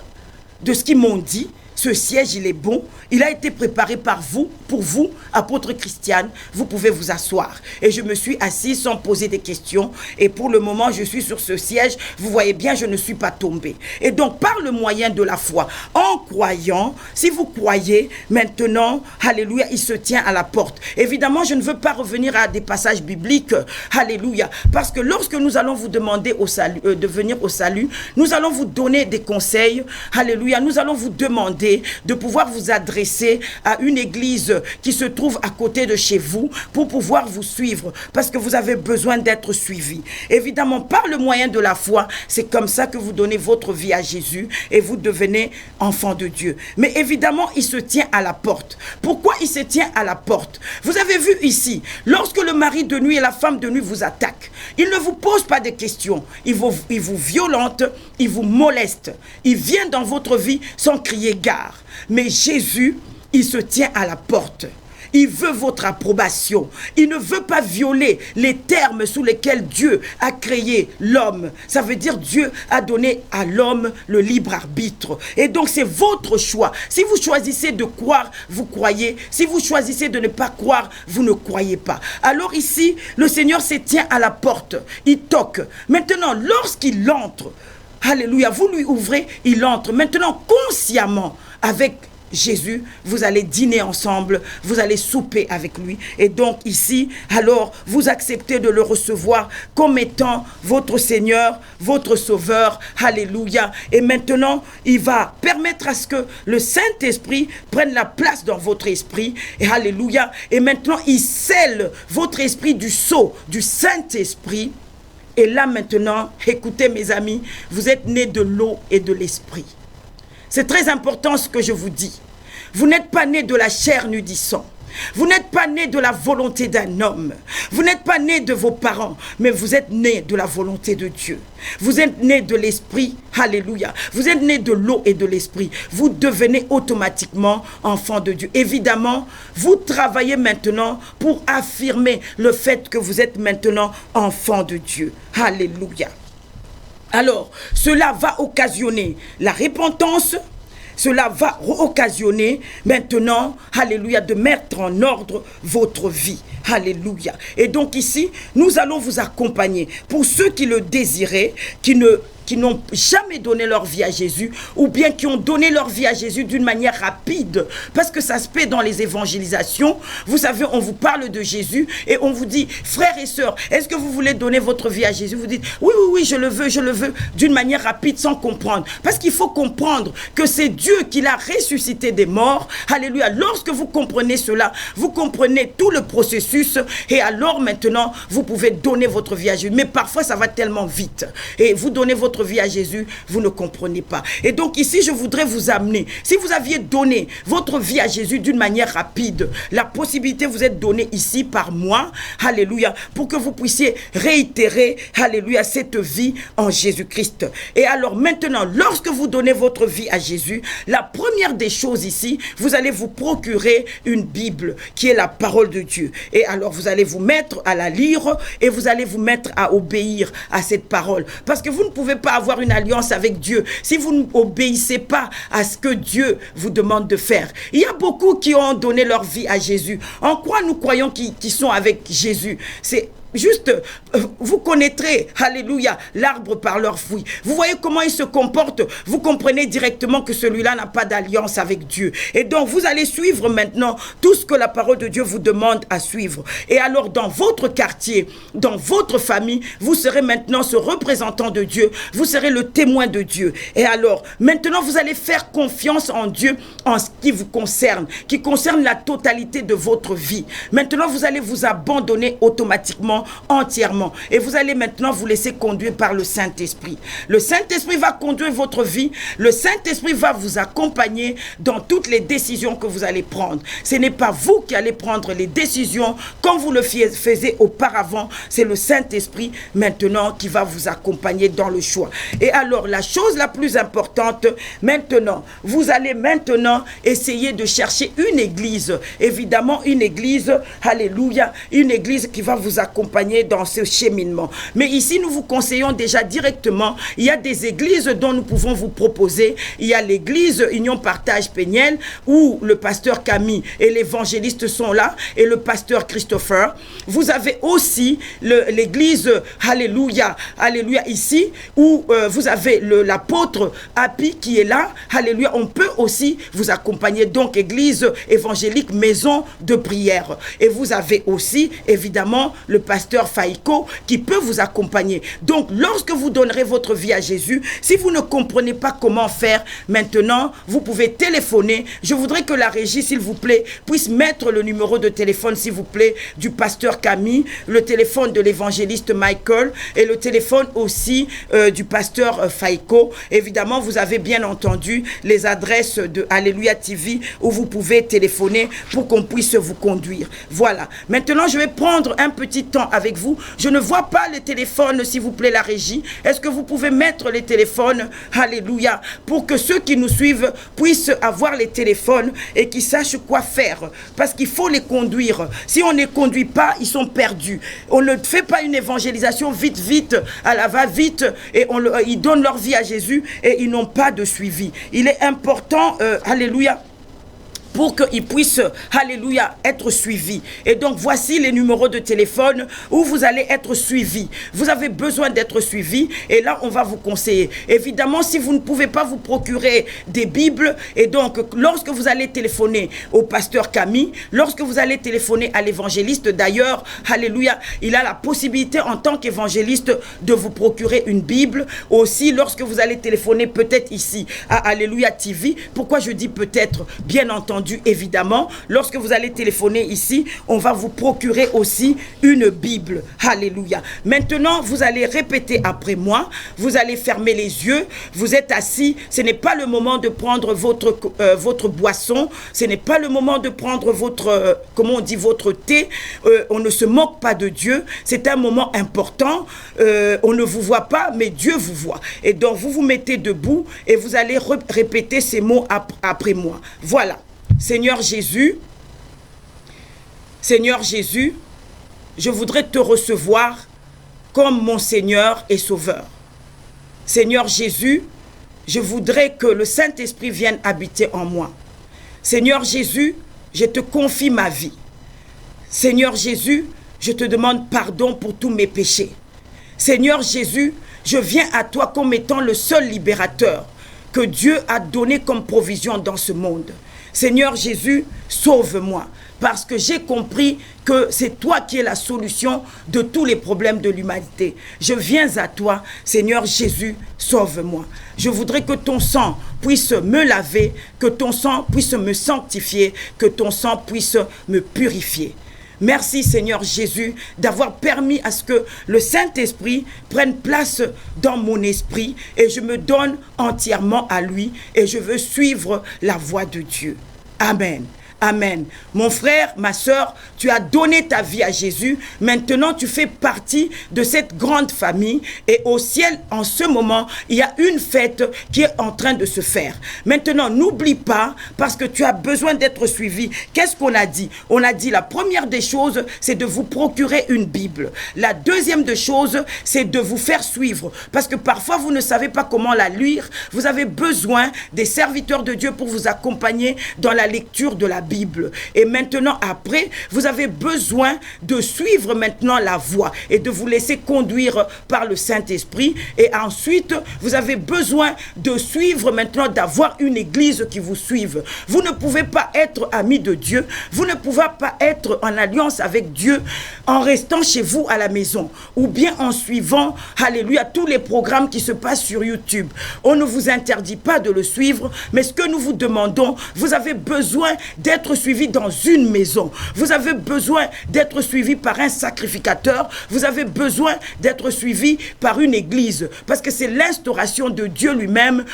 de ce qu'ils m'ont dit. Ce siège, il est bon. Il a été préparé par vous, pour vous, apôtre Christiane. Vous pouvez vous asseoir. Et je me suis assise sans poser des questions. Et pour le moment, je suis sur ce siège. Vous voyez bien, je ne suis pas tombée. Et donc, par le moyen de la foi, en croyant, si vous croyez, maintenant, alléluia, il se tient à la porte. Évidemment, je ne veux pas revenir à des passages bibliques. Alléluia. Parce que lorsque nous allons vous demander au salut, de venir au salut, nous allons vous donner des conseils. Alléluia. Nous allons vous demander de pouvoir vous adresser à une église qui se trouve à côté de chez vous pour pouvoir vous suivre, parce que vous avez besoin d'être suivi. Évidemment, par le moyen de la foi, c'est comme ça que vous donnez votre vie à Jésus et vous devenez enfant de Dieu. Mais évidemment, il se tient à la porte. Pourquoi il se tient à la porte? Vous avez vu ici, lorsque le mari de nuit et la femme de nuit vous attaquent, il ne vous pose pas de questions. Il vous violente, il vous moleste. Il vient dans votre vie sans crier gare. Mais Jésus, il se tient à la porte. Il veut votre approbation. Il ne veut pas violer les termes sous lesquels Dieu a créé l'homme. Ça veut dire Dieu a donné à l'homme le libre arbitre. Et donc c'est votre choix. Si vous choisissez de croire, vous croyez. Si vous choisissez de ne pas croire, vous ne croyez pas. Alors ici, le Seigneur se tient à la porte. Il toque. Maintenant, lorsqu'il entre, alléluia, vous lui ouvrez, il entre. Maintenant, consciemment, avec Jésus, vous allez dîner ensemble, vous allez souper avec lui. Et donc ici, alors, vous acceptez de le recevoir comme étant votre Seigneur, votre Sauveur. Alléluia. Et maintenant, il va permettre à ce que le Saint-Esprit prenne la place dans votre esprit. Et alléluia. Et maintenant, il scelle votre esprit du sceau du Saint-Esprit. Et là maintenant, écoutez mes amis, vous êtes nés de l'eau et de l'esprit. C'est très important ce que je vous dis. Vous n'êtes pas nés de la chair ni du sang. Vous n'êtes pas nés de la volonté d'un homme. Vous n'êtes pas nés de vos parents, mais vous êtes nés de la volonté de Dieu. Vous êtes nés de l'esprit. Alléluia. Vous êtes nés de l'eau et de l'esprit. Vous devenez automatiquement enfants de Dieu. Évidemment, vous travaillez maintenant pour affirmer le fait que vous êtes maintenant enfants de Dieu. Alléluia. Alors, cela va occasionner la repentance. Cela va occasionner maintenant, alléluia, de mettre en ordre votre vie. Alléluia. Et donc ici, nous allons vous accompagner. Pour ceux qui le désiraient, qui n'ont jamais donné leur vie à Jésus, ou bien qui ont donné leur vie à Jésus d'une manière rapide, parce que ça se fait dans les évangélisations. Vous savez, on vous parle de Jésus et on vous dit, frères et sœurs, est-ce que vous voulez donner votre vie à Jésus? Vous dites, oui, oui, oui, je le veux, d'une manière rapide, sans comprendre. Parce qu'il faut comprendre que c'est Dieu qui l'a ressuscité des morts. Alléluia. Lorsque vous comprenez cela, vous comprenez tout le processus, et alors maintenant, vous pouvez donner votre vie à Jésus. Mais parfois, ça va tellement vite. Et vous donnez votre votre vie à Jésus, vous ne comprenez pas. Et donc ici, je voudrais vous amener, si vous aviez donné votre vie à Jésus d'une manière rapide, la possibilité vous est donnée ici par moi, alléluia, pour que vous puissiez réitérer, alléluia, cette vie en Jésus-Christ. Et alors maintenant, lorsque vous donnez votre vie à Jésus, la première des choses ici, vous allez vous procurer une Bible qui est la parole de Dieu. Et alors vous allez vous mettre à la lire et vous allez vous mettre à obéir à cette parole. Parce que vous ne pouvez pas avoir une alliance avec Dieu si vous n'obéissez pas à ce que Dieu vous demande de faire. Il y a beaucoup qui ont donné leur vie à Jésus. En quoi nous croyons qu'ils sont avec Jésus? C'est juste, vous connaîtrez, alléluia, l'arbre par leurs fruits. Vous voyez comment il se comporte. Vous comprenez directement que celui-là n'a pas d'alliance avec Dieu. Et donc, vous allez suivre maintenant tout ce que la parole de Dieu vous demande à suivre. Et alors, dans votre quartier, dans votre famille, vous serez maintenant ce représentant de Dieu. Vous serez le témoin de Dieu. Et alors, maintenant, vous allez faire confiance en Dieu en ce qui vous concerne, qui concerne la totalité de votre vie. Maintenant, vous allez vous abandonner automatiquement, entièrement. Et vous allez maintenant vous laisser conduire par le Saint-Esprit. Le Saint-Esprit va conduire votre vie. Le Saint-Esprit va vous accompagner dans toutes les décisions que vous allez prendre. Ce n'est pas vous qui allez prendre les décisions comme vous le faisiez auparavant. C'est le Saint-Esprit maintenant qui va vous accompagner dans le choix. Et alors, la chose la plus importante, maintenant, vous allez maintenant essayer de chercher une église. Évidemment, une église, alléluia, une église qui va vous accompagner dans ce cheminement. Mais ici, nous vous conseillons déjà directement, il y a des églises dont nous pouvons vous proposer. Il y a l'église Union Partage Péniel, où le pasteur Camille et l'évangéliste sont là, et le pasteur Christopher. Vous avez aussi l'église, alléluia, alléluia, ici, où vous avez l'apôtre Happy qui est là, alléluia. On peut aussi vous accompagner, donc église évangélique, maison de prière. Et vous avez aussi, évidemment, le pasteur Faïko qui peut vous accompagner. Donc, lorsque vous donnerez votre vie à Jésus, si vous ne comprenez pas comment faire, maintenant, vous pouvez téléphoner. Je voudrais que la régie, s'il vous plaît, puisse mettre le numéro de téléphone, s'il vous plaît, du pasteur Camille, le téléphone de l'évangéliste Michael et le téléphone aussi du pasteur Faïko. Évidemment, vous avez bien entendu les adresses de Alléluia TV où vous pouvez téléphoner pour qu'on puisse vous conduire. Voilà. Maintenant, je vais prendre un petit temps avec vous. Je ne vois pas les téléphones, s'il vous plaît, la régie. Est-ce que vous pouvez mettre les téléphones, alléluia, pour que ceux qui nous suivent puissent avoir les téléphones et qu'ils sachent quoi faire, parce qu'il faut les conduire. Si on ne les conduit pas, ils sont perdus. On ne fait pas une évangélisation vite, vite, à la va-vite, et ils donnent leur vie à Jésus et ils n'ont pas de suivi. Il est important, alléluia, pour qu'ils puissent, alléluia, être suivis. Et donc, voici les numéros de téléphone où vous allez être suivis. Vous avez besoin d'être suivis et là, on va vous conseiller. Évidemment, si vous ne pouvez pas vous procurer des Bibles, et donc, lorsque vous allez téléphoner au pasteur Camille, lorsque vous allez téléphoner à l'évangéliste, d'ailleurs, alléluia, il a la possibilité en tant qu'évangéliste de vous procurer une Bible. Aussi, lorsque vous allez téléphoner peut-être ici à Alléluia TV, pourquoi je dis peut-être, bien entendu, évidemment, lorsque vous allez téléphoner ici, on va vous procurer aussi une Bible. Alléluia. Maintenant, vous allez répéter après moi. Vous allez fermer les yeux. Vous êtes assis. Ce n'est pas le moment de prendre votre boisson. Ce n'est pas le moment de prendre votre, comment on dit, votre thé. On ne se moque pas de Dieu. C'est un moment important. On ne vous voit pas, mais Dieu vous voit. Et donc, vous vous mettez debout et vous allez répéter ces mots après moi. Voilà. Seigneur Jésus, je voudrais te recevoir comme mon Seigneur et Sauveur. Seigneur Jésus, je voudrais que le Saint-Esprit vienne habiter en moi. Seigneur Jésus, je te confie ma vie. Seigneur Jésus, je te demande pardon pour tous mes péchés. Seigneur Jésus, je viens à toi comme étant le seul libérateur que Dieu a donné comme provision dans ce monde. Seigneur Jésus, sauve-moi, parce que j'ai compris que c'est toi qui es la solution de tous les problèmes de l'humanité. Je viens à toi, Seigneur Jésus, sauve-moi. Je voudrais que ton sang puisse me laver, que ton sang puisse me sanctifier, que ton sang puisse me purifier. Merci Seigneur Jésus d'avoir permis à ce que le Saint-Esprit prenne place dans mon esprit et je me donne entièrement à lui et je veux suivre la voie de Dieu. Amen. Amen. Mon frère, ma sœur, tu as donné ta vie à Jésus. Maintenant, tu fais partie de cette grande famille. Et au ciel, en ce moment, il y a une fête qui est en train de se faire. Maintenant, n'oublie pas, parce que tu as besoin d'être suivi. Qu'est-ce qu'on a dit? On a dit la première des choses, c'est de vous procurer une Bible. La deuxième des choses, c'est de vous faire suivre. Parce que parfois, vous ne savez pas comment la lire. Vous avez besoin des serviteurs de Dieu pour vous accompagner dans la lecture de la Bible. Et maintenant, après, vous avez besoin de suivre maintenant la voie et de vous laisser conduire par le Saint-Esprit. Et ensuite, vous avez besoin de suivre maintenant, d'avoir une église qui vous suive. Vous ne pouvez pas être ami de Dieu. Vous ne pouvez pas être en alliance avec Dieu en restant chez vous à la maison ou bien en suivant, alléluia, tous les programmes qui se passent sur YouTube. On ne vous interdit pas de le suivre, mais ce que nous vous demandons, vous avez besoin d'être suivi dans une maison. Vous avez besoin d'être suivi par un sacrificateur. Vous avez besoin d'être suivi par une église. Parce que c'est l'instauration de Dieu lui-même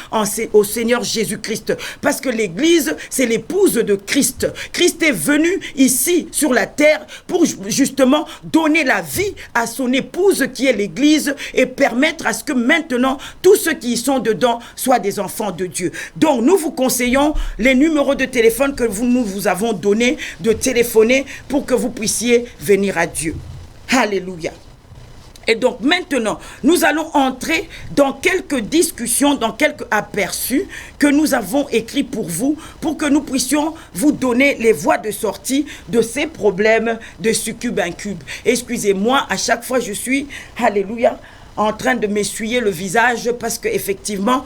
au Seigneur Jésus-Christ. Parce que l'église, c'est l'épouse de Christ. Christ est venu ici sur la terre pour justement donner la vie à son épouse qui est l'église et permettre à ce que maintenant tous ceux qui y sont dedans soient des enfants de Dieu. Donc nous vous conseillons les numéros de téléphone que nous vous avons donné de téléphoner pour que vous puissiez venir à Dieu. Alléluia. Et donc maintenant, nous allons entrer dans quelques discussions, dans quelques aperçus que nous avons écrits pour vous, pour que nous puissions vous donner les voies de sortie de ces problèmes de succube-incube. Excusez-moi, à chaque fois je suis, alléluia, en train de m'essuyer le visage parce qu'effectivement,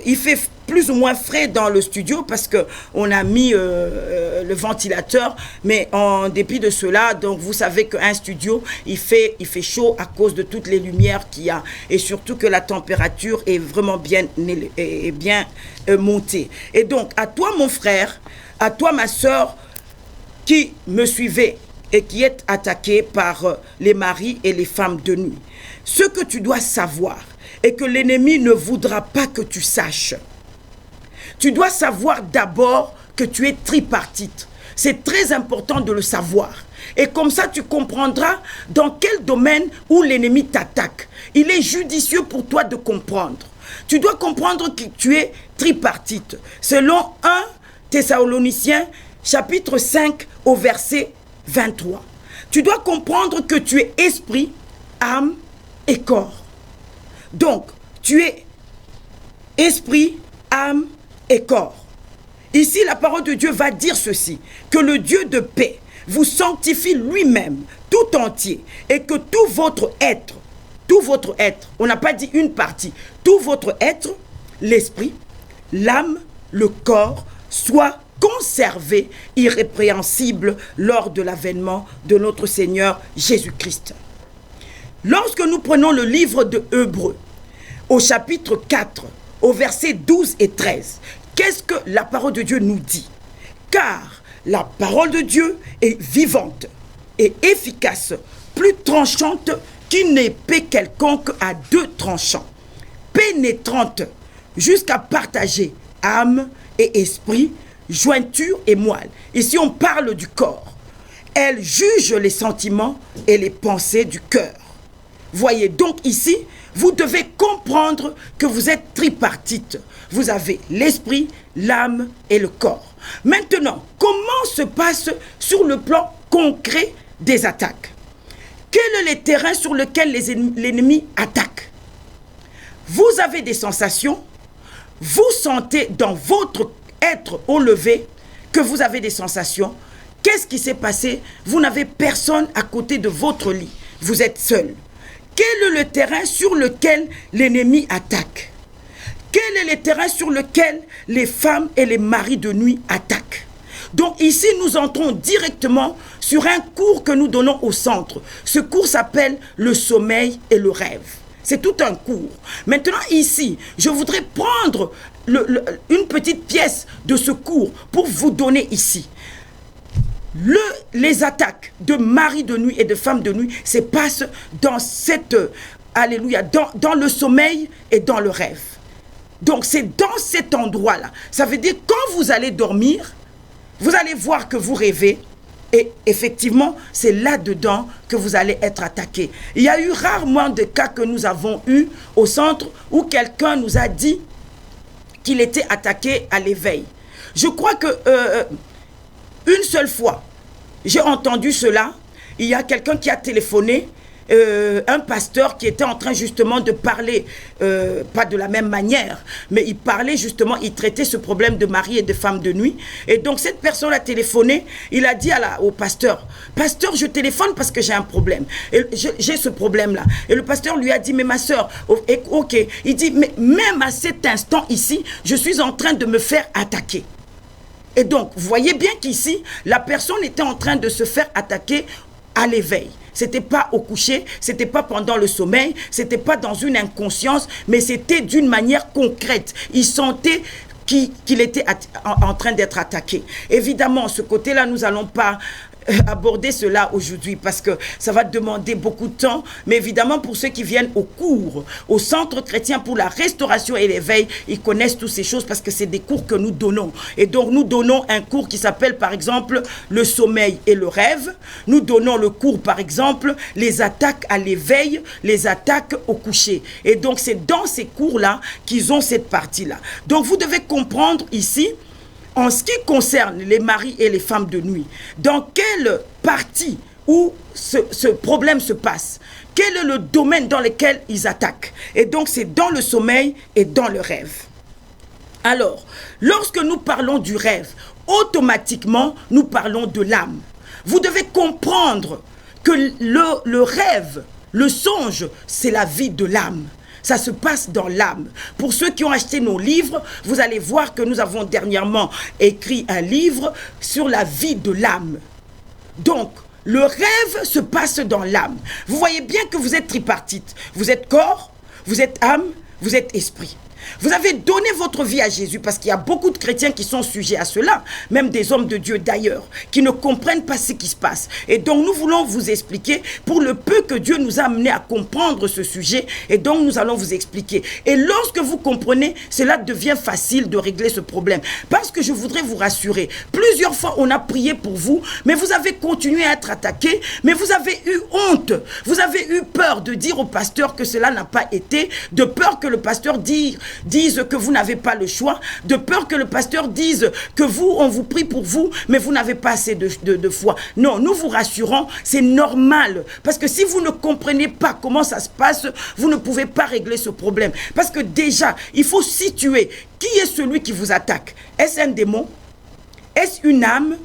il fait plus ou moins frais dans le studio parce qu'on a mis le ventilateur, mais en dépit de cela, donc vous savez qu'un studio, il fait chaud à cause de toutes les lumières qu'il y a et surtout que la température est vraiment bien montée. Et donc, à toi mon frère, à toi ma sœur qui me suivait et qui est attaqué par les maris et les femmes de nuit, ce que tu dois savoir et que l'ennemi ne voudra pas que tu saches. Tu dois savoir d'abord que tu es tripartite. C'est très important de le savoir. Et comme ça, tu comprendras dans quel domaine où l'ennemi t'attaque. Il est judicieux pour toi de comprendre. Tu dois comprendre que tu es tripartite. Selon 1 Thessaloniciens, chapitre 5, au verset 23. Tu dois comprendre que tu es esprit, âme et corps. Donc, tu es esprit, âme et corps. Ici, la parole de Dieu va dire ceci, que le Dieu de paix vous sanctifie lui-même tout entier et que tout votre être, on n'a pas dit une partie, tout votre être, l'esprit, l'âme, le corps, soit conservé irrépréhensible lors de l'avènement de notre Seigneur Jésus-Christ. Lorsque nous prenons le livre de Hébreux, au chapitre 4, au verset 12 et 13, qu'est-ce que la parole de Dieu nous dit? Car la parole de Dieu est vivante et efficace, plus tranchante qu'une épée quelconque à 2 tranchants, pénétrante jusqu'à partager âme et esprit, jointure et moelle. Ici, on parle du corps. Elle juge les sentiments et les pensées du cœur. Voyez donc ici, vous devez comprendre que vous êtes tripartite. Vous avez l'esprit, l'âme et le corps. Maintenant, comment se passe sur le plan concret des attaques? Quel est le terrain sur lequel l'ennemi attaque? Vous avez des sensations, vous sentez dans votre être au lever que vous avez des sensations. Qu'est-ce qui s'est passé? Vous n'avez personne à côté de votre lit. Vous êtes seul. Quel est le terrain sur lequel l'ennemi attaque? Quel est le terrain sur lequel les femmes et les maris de nuit attaquent? Donc ici, nous entrons directement sur un cours que nous donnons au centre. Ce cours s'appelle le sommeil et le rêve. C'est tout un cours. Maintenant ici, je voudrais prendre une petite pièce de ce cours pour vous donner ici. les attaques de mari de nuit et de femme de nuit se passent dans cette, alléluia, dans le sommeil et dans le rêve. Donc c'est dans cet endroit-là. Ça veut dire quand vous allez dormir, vous allez voir que vous rêvez et effectivement, c'est là-dedans que vous allez être attaqué. Il y a eu rarement de cas que nous avons eu au centre où quelqu'un nous a dit qu'il était attaqué à l'éveil. Je crois que une seule fois, j'ai entendu cela. Il y a quelqu'un qui a téléphoné, un pasteur qui était en train justement de parler, pas de la même manière, mais il parlait justement, il traitait ce problème de mari et de femme de nuit. Et donc cette personne a téléphoné, il a dit au pasteur, « Pasteur, je téléphone parce que j'ai un problème. J'ai ce problème-là. » Et le pasteur lui a dit, « Mais ma soeur, ok. » Il dit, « Mais même à cet instant ici, je suis en train de me faire attaquer. » Et donc, vous voyez bien qu'ici, la personne était en train de se faire attaquer à l'éveil. C'était pas au coucher, c'était pas pendant le sommeil, c'était pas dans une inconscience, mais c'était d'une manière concrète. Il sentait qu'il était en train d'être attaqué. Évidemment, ce côté-là, nous n'allons pas aborder cela aujourd'hui parce que ça va demander beaucoup de temps, mais évidemment pour ceux qui viennent au cours, au centre chrétien pour la restauration et l'éveil, ils connaissent toutes ces choses parce que c'est des cours que nous donnons. Et donc nous donnons un cours qui s'appelle par exemple le sommeil et le rêve. Nous donnons le cours par exemple les attaques à l'éveil, les attaques au coucher. Et donc c'est dans ces cours-là qu'ils ont cette partie-là. Donc vous devez comprendre ici, en ce qui concerne les maris et les femmes de nuit, dans quelle partie où ce problème se passe, quel est le domaine dans lequel ils attaquent. Et donc c'est dans le sommeil et dans le rêve. Alors, lorsque nous parlons du rêve, automatiquement nous parlons de l'âme. Vous devez comprendre que le rêve, le songe, c'est la vie de l'âme. Ça se passe dans l'âme. Pour ceux qui ont acheté nos livres, vous allez voir que nous avons dernièrement écrit un livre sur la vie de l'âme. Donc, le rêve se passe dans l'âme. Vous voyez bien que vous êtes tripartite. Vous êtes corps, vous êtes âme, vous êtes esprit. Vous avez donné votre vie à Jésus parce qu'il y a beaucoup de chrétiens qui sont sujets à cela, même des hommes de Dieu d'ailleurs, qui ne comprennent pas ce qui se passe. Et donc nous voulons vous expliquer pour le peu que Dieu nous a amené à comprendre ce sujet, et donc nous allons vous expliquer. Et lorsque vous comprenez, cela devient facile de régler ce problème. Parce que je voudrais vous rassurer, plusieurs fois on a prié pour vous, mais vous avez continué à être attaqué, mais vous avez eu honte, vous avez eu peur de dire au pasteur que cela n'a pas été, de peur que le pasteur dise que vous n'avez pas le choix, de peur que le pasteur dise que on vous prie pour vous, mais vous n'avez pas assez de foi. Non, nous vous rassurons, c'est normal. Parce que si vous ne comprenez pas comment ça se passe, vous ne pouvez pas régler ce problème. Parce que déjà, il faut situer qui est celui qui vous attaque. Est-ce un démon? Est-ce une âme?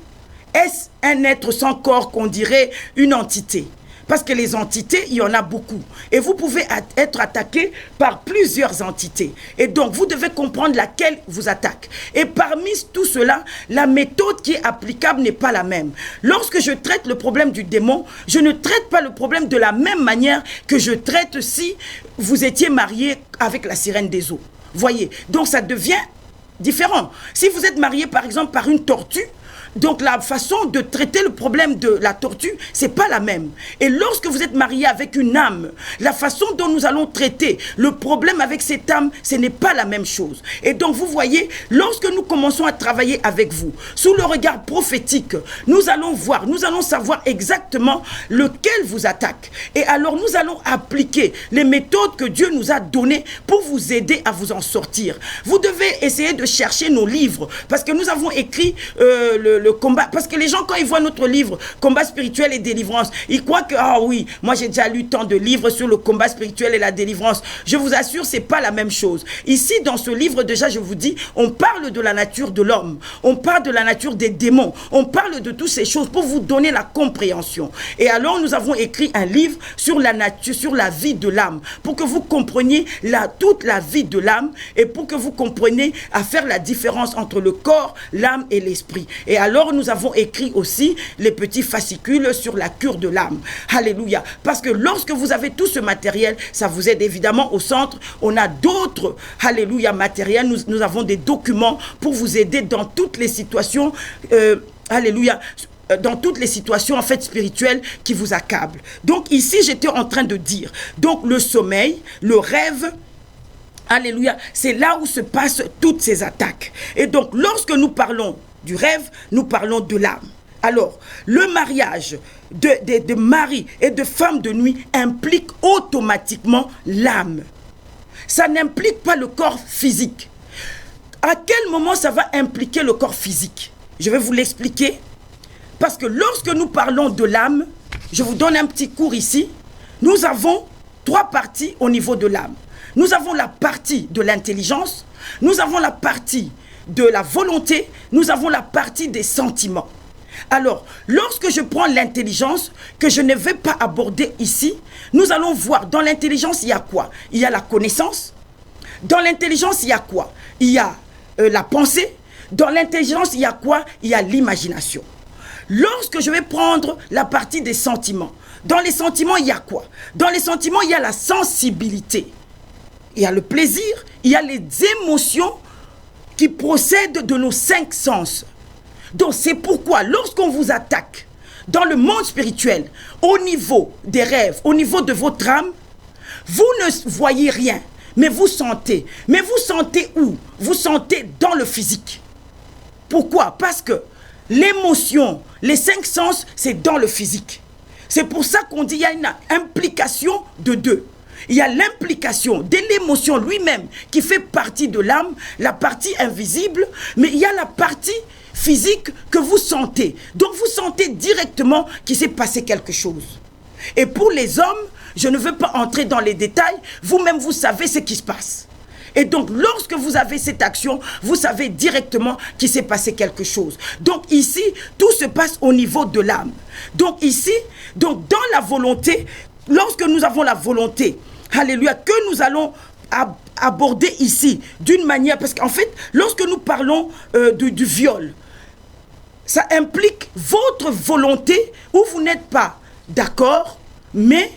Est-ce un être sans corps qu'on dirait une entité? Parce que les entités, il y en a beaucoup. Et vous pouvez être attaqué par plusieurs entités. Et donc, vous devez comprendre laquelle vous attaque. Et parmi tout cela, la méthode qui est applicable n'est pas la même. Lorsque je traite le problème du démon, je ne traite pas le problème de la même manière que je traite si vous étiez marié avec la sirène des eaux. Voyez, donc ça devient différent. Si vous êtes marié, par exemple, par une tortue, donc la façon de traiter le problème de la tortue, c'est pas la même. Et lorsque vous êtes marié avec une âme, la façon dont nous allons traiter le problème avec cette âme, ce n'est pas la même chose. Et donc vous voyez, lorsque nous commençons à travailler avec vous, sous le regard prophétique, nous allons voir, nous allons savoir exactement lequel vous attaque. Et alors nous allons appliquer les méthodes que Dieu nous a données pour vous aider à vous en sortir. Vous devez essayer de chercher nos livres, parce que nous avons écrit le combat, parce que les gens quand ils voient notre livre combat spirituel et délivrance, ils croient que ah oui, moi j'ai déjà lu tant de livres sur le combat spirituel et la délivrance. Je vous assure, c'est pas la même chose. Ici dans ce livre déjà, je vous dis, on parle de la nature de l'homme, on parle de la nature des démons, on parle de toutes ces choses pour vous donner la compréhension. Et alors nous avons écrit un livre sur la nature, sur la vie de l'âme, pour que vous compreniez toute la vie de l'âme et pour que vous compreniez à faire la différence entre le corps, l'âme et l'esprit. Et alors nous avons écrit aussi les petits fascicules sur la cure de l'âme. Alléluia. Parce que lorsque vous avez tout ce matériel, ça vous aide évidemment au centre. On a d'autres, alléluia, matériels. Nous avons des documents pour vous aider dans toutes les situations. Alléluia. dans toutes les situations en fait spirituelles qui vous accablent. Donc ici, j'étais en train de dire, donc le sommeil, le rêve, alléluia, c'est là où se passent toutes ces attaques. Et donc, lorsque nous parlons du rêve, nous parlons de l'âme. Alors, le mariage de mari et de femme de nuit implique automatiquement l'âme. Ça n'implique pas le corps physique. À quel moment ça va impliquer le corps physique? Je vais vous l'expliquer. Parce que lorsque nous parlons de l'âme, je vous donne un petit cours ici, nous avons 3 parties au niveau de l'âme. Nous avons la partie de l'intelligence, nous avons la partie de la volonté, nous avons la partie des sentiments. Alors, lorsque je prends l'intelligence, que je ne vais pas aborder ici, nous allons voir, dans l'intelligence, il y a quoi? Il y a la connaissance. Dans l'intelligence, il y a quoi? Il y a la pensée. Dans l'intelligence, il y a quoi? Il y a l'imagination. Lorsque je vais prendre la partie des sentiments, dans les sentiments, il y a quoi? Dans les sentiments, il y a la sensibilité. Il y a le plaisir, il y a les émotions qui procèdent de nos 5 sens. Donc c'est pourquoi lorsqu'on vous attaque dans le monde spirituel, au niveau des rêves, au niveau de votre âme, vous ne voyez rien, mais vous sentez. Mais vous sentez où? Vous sentez dans le physique. Pourquoi? Parce que l'émotion, les 5 sens, c'est dans le physique. C'est pour ça qu'on dit qu'il y a une implication de 2. Il y a l'implication de l'émotion lui-même qui fait partie de l'âme, la partie invisible, mais il y a la partie physique que vous sentez. Donc vous sentez directement qu'il s'est passé quelque chose. Et pour les hommes, je ne veux pas entrer dans les détails, vous-même vous savez ce qui se passe. Et donc, lorsque vous avez cette action, vous savez directement qu'il s'est passé quelque chose. Donc ici, tout se passe au niveau de l'âme. Donc ici, donc dans la volonté, lorsque nous avons la volonté, alléluia, que nous allons aborder ici d'une manière, parce qu'en fait, lorsque nous parlons du viol, ça implique votre volonté où vous n'êtes pas d'accord, mais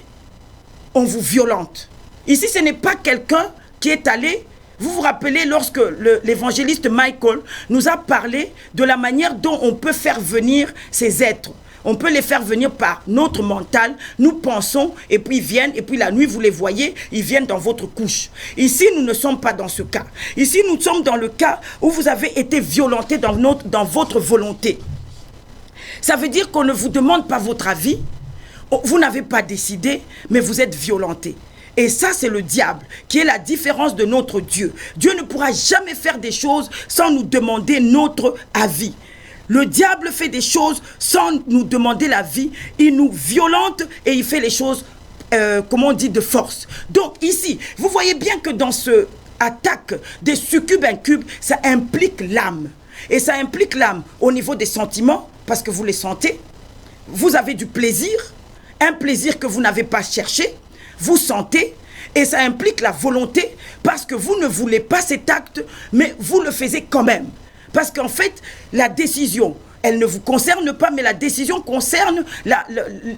on vous violente. Ici, ce n'est pas quelqu'un qui est allé, vous vous rappelez lorsque l'évangéliste Michael nous a parlé de la manière dont on peut faire venir ces êtres. On peut les faire venir par notre mental, nous pensons, et puis ils viennent, et puis la nuit, vous les voyez, ils viennent dans votre couche. Ici, nous ne sommes pas dans ce cas. Ici, nous sommes dans le cas où vous avez été violenté dans votre volonté. Ça veut dire qu'on ne vous demande pas votre avis, vous n'avez pas décidé, mais vous êtes violenté. Et ça, c'est le diable, qui est la différence de notre Dieu. Dieu ne pourra jamais faire des choses sans nous demander notre avis. Le diable fait des choses sans nous demander l'avis. Il nous violente et il fait les choses, comment on dit, de force. Donc ici, vous voyez bien que dans ce attaque des succubes incubes, ça implique l'âme. Et ça implique l'âme au niveau des sentiments, parce que vous les sentez. Vous avez du plaisir, un plaisir que vous n'avez pas cherché. Vous sentez, et ça implique la volonté, parce que vous ne voulez pas cet acte, mais vous le faisiez quand même. Parce qu'en fait, la décision, elle ne vous concerne pas, mais la décision concerne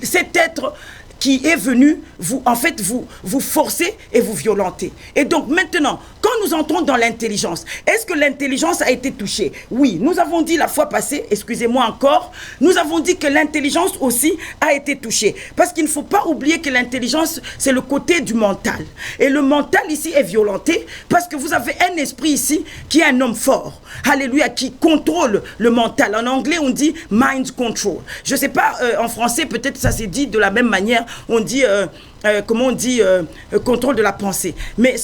cet être qui est venu vous forcer et vous violenter. Et donc maintenant, quand nous entrons dans l'intelligence, est-ce que l'intelligence a été touchée? Oui, nous avons dit la fois passée, excusez-moi encore, nous avons dit que l'intelligence aussi a été touchée. Parce qu'il ne faut pas oublier que l'intelligence, c'est le côté du mental. Et le mental ici est violenté parce que vous avez un esprit ici qui est un homme fort. Alléluia, qui contrôle le mental. En anglais, on dit mind control. Je ne sais pas, en français, peut-être ça s'est dit de la même manière. On dit, comment on dit, contrôle de la pensée. Mais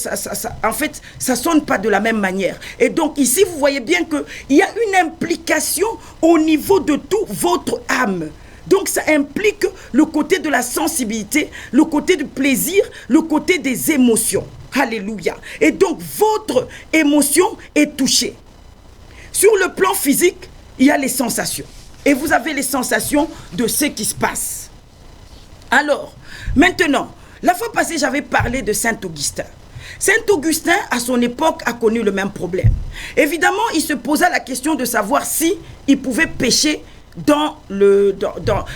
en fait, ça sonne pas de la même manière. Et donc ici, vous voyez bien qu'il y a une implication au niveau de toute votre âme. Donc ça implique le côté de la sensibilité, le côté du plaisir, le côté des émotions. Alléluia. Et donc votre émotion est touchée. Sur le plan physique, il y a les sensations. Et vous avez les sensations de ce qui se passe. Alors, maintenant, la fois passée, j'avais parlé de Saint Augustin. Saint Augustin, à son époque, a connu le même problème. Évidemment, il se posa la question de savoir si il pouvait pécher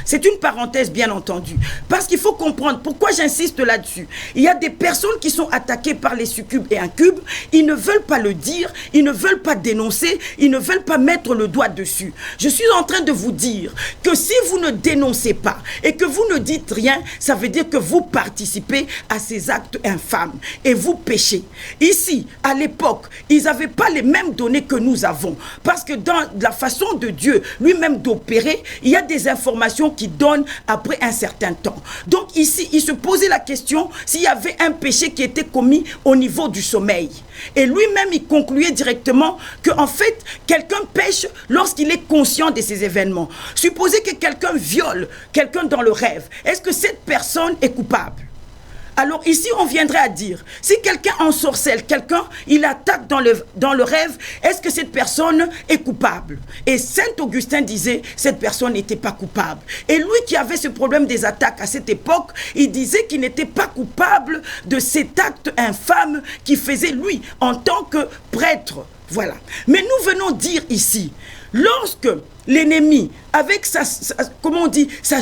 c'est une parenthèse bien entendu, parce qu'il faut comprendre pourquoi j'insiste là-dessus. Il y a des personnes qui sont attaquées par les succubes et incubes, ils ne veulent pas le dire, ils ne veulent pas dénoncer, ils ne veulent pas mettre le doigt dessus. Je suis en train de vous dire que si vous ne dénoncez pas et que vous ne dites rien, ça veut dire que vous participez à ces actes infâmes et vous péchez. Ici, à l'époque, ils n'avaient pas les mêmes données que nous avons, parce que dans la façon de Dieu lui-même d'opérer, il y a des informations qui donnent après un certain temps. Donc ici, il se posait la question s'il y avait un péché qui était commis au niveau du sommeil. Et lui-même, il concluait directement qu'en fait, quelqu'un pêche lorsqu'il est conscient de ces événements. Supposez que quelqu'un viole quelqu'un dans le rêve. Est-ce que cette personne est coupable? Alors ici, on viendrait à dire, si quelqu'un ensorcelle quelqu'un, il attaque dans le rêve, est-ce que cette personne est coupable? Et Saint Augustin disait, cette personne n'était pas coupable. Et lui qui avait ce problème des attaques à cette époque, il disait qu'il n'était pas coupable de cet acte infâme qu'il faisait lui, en tant que prêtre. Voilà. Mais nous venons dire ici, lorsque l'ennemi, avec sa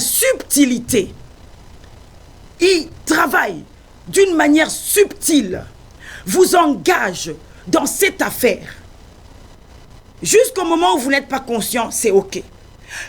subtilité, il travaille d'une manière subtile, vous engage dans cette affaire. Jusqu'au moment où vous n'êtes pas conscient, c'est ok.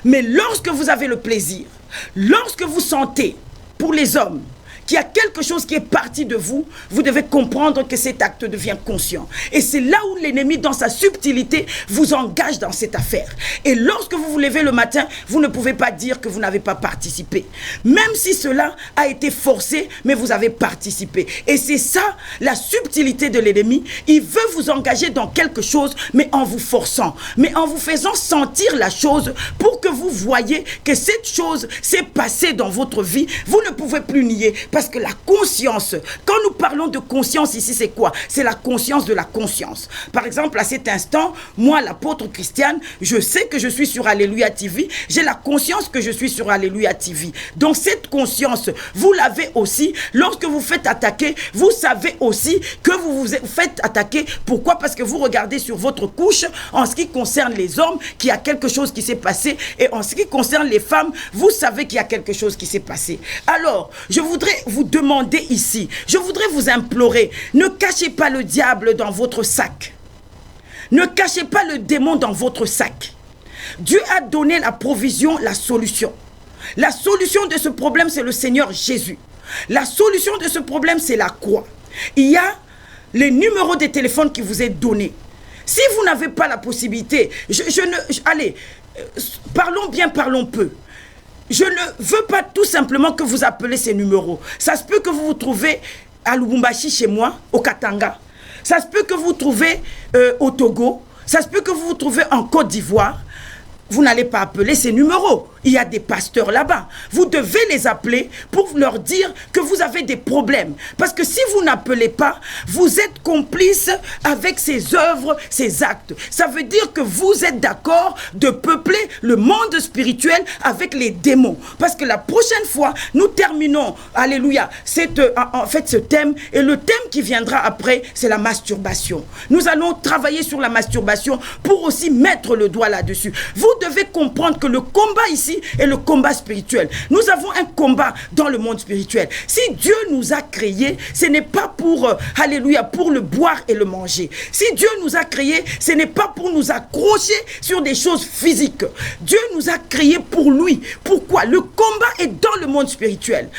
Mais lorsque vous avez le plaisir, lorsque vous sentez, pour les hommes, qu'il y a quelque chose qui est parti de vous, vous devez comprendre que cet acte devient conscient. Et c'est là où l'ennemi, dans sa subtilité, vous engage dans cette affaire. Et lorsque vous vous levez le matin, vous ne pouvez pas dire que vous n'avez pas participé. Même si cela a été forcé, mais vous avez participé. Et c'est ça, la subtilité de l'ennemi. Il veut vous engager dans quelque chose, mais en vous forçant, mais en vous faisant sentir la chose pour que vous voyez que cette chose s'est passée dans votre vie. Vous ne pouvez plus nier. Parce que la conscience, quand nous parlons de conscience ici, c'est quoi? C'est la conscience de la conscience. Par exemple, à cet instant, moi, l'apôtre Christiane, je sais que je suis sur Alléluia TV. J'ai la conscience que je suis sur Alléluia TV. Donc cette conscience, vous l'avez aussi. Lorsque vous faites attaquer, vous savez aussi que vous vous faites attaquer. Pourquoi? Parce que vous regardez sur votre couche, en ce qui concerne les hommes, qu'il y a quelque chose qui s'est passé. Et en ce qui concerne les femmes, vous savez qu'il y a quelque chose qui s'est passé. Alors, je voudrais vous demander ici, je voudrais vous implorer, ne cachez pas le diable dans votre sac. Ne cachez pas le démon dans votre sac. Dieu a donné la provision, la solution. La solution de ce problème, c'est le Seigneur Jésus. La solution de ce problème, c'est la croix. Il y a les numéros de téléphone qui vous est donné. Si vous n'avez pas la possibilité, allez, parlons bien, parlons peu. Je ne veux pas tout simplement que vous appelez ces numéros. Ça se peut que vous vous trouvez à Lubumbashi chez moi, au Katanga. Ça se peut que vous vous trouvez au Togo. Ça se peut que vous vous trouvez en Côte d'Ivoire. Vous n'allez pas appeler ces numéros. Il y a des pasteurs là-bas. Vous devez les appeler pour leur dire que vous avez des problèmes. Parce que si vous n'appelez pas, vous êtes complice avec ces œuvres, ces actes. Ça veut dire que vous êtes d'accord de peupler le monde spirituel avec les démons. Parce que la prochaine fois, nous terminons, alléluia, ce thème. Et le thème qui viendra après, c'est la masturbation. Nous allons travailler sur la masturbation pour aussi mettre le doigt là-dessus. Vous devez comprendre que le combat ici est le combat spirituel. Nous avons un combat dans le monde spirituel. Si Dieu nous a créés, ce n'est pas pour, alléluia, pour le boire et le manger. Si Dieu nous a créés, ce n'est pas pour nous accrocher sur des choses physiques. Dieu nous a créés pour lui. Pourquoi? Le combat est dans le monde spirituel.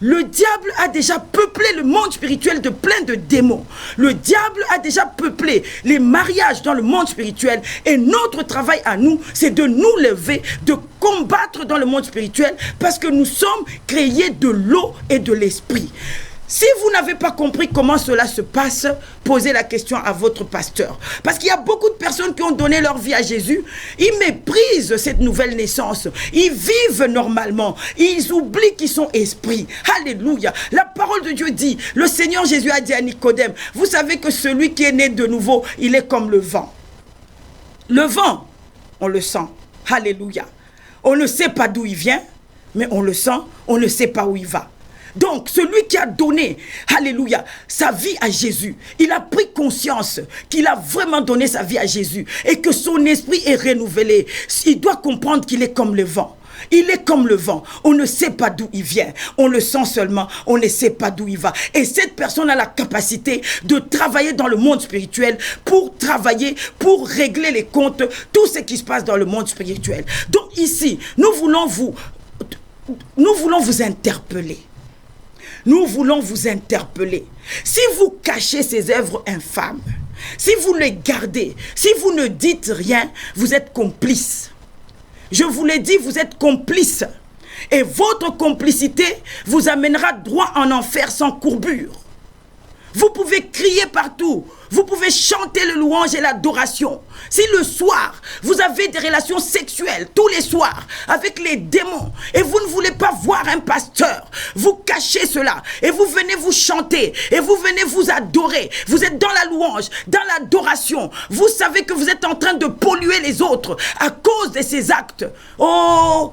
Le diable a déjà peuplé le monde spirituel de plein de démons. Le diable a déjà peuplé les mariages dans le monde spirituel. Et notre travail à nous, c'est de nous lever, de combattre dans le monde spirituel parce que nous sommes créés de l'eau et de l'esprit. Si vous n'avez pas compris comment cela se passe, posez la question à votre pasteur. Parce qu'il y a beaucoup de personnes qui ont donné leur vie à Jésus. Ils méprisent cette nouvelle naissance. Ils vivent normalement. Ils oublient qu'ils sont esprits. Alléluia. La parole de Dieu dit, le Seigneur Jésus a dit à Nicodème, vous savez que celui qui est né de nouveau, il est comme le vent. Le vent, on le sent. Alléluia. On ne sait pas d'où il vient, mais on le sent, on ne sait pas où il va. Donc, celui qui a donné, alléluia, sa vie à Jésus, il a pris conscience qu'il a vraiment donné sa vie à Jésus et que son esprit est renouvelé. Il doit comprendre qu'il est comme le vent. Il est comme le vent. On ne sait pas d'où il vient. On le sent seulement. On ne sait pas d'où il va. Et cette personne a la capacité de travailler dans le monde spirituel pour travailler, pour régler les comptes, tout ce qui se passe dans le monde spirituel. Donc ici, nous voulons vous interpeller. Nous voulons vous interpeller. Si vous cachez ces œuvres infâmes, si vous les gardez, si vous ne dites rien, vous êtes complice. Je vous l'ai dit, vous êtes complice. Et votre complicité vous amènera droit en enfer sans courbure. Vous pouvez crier partout. Vous pouvez chanter le louange et l'adoration. Si le soir, vous avez des relations sexuelles tous les soirs avec les démons et vous ne voulez pas voir un pasteur, vous cachez cela et vous venez vous chanter et vous venez vous adorer. Vous êtes dans la louange, dans l'adoration. Vous savez que vous êtes en train de polluer les autres à cause de ces actes. Oh!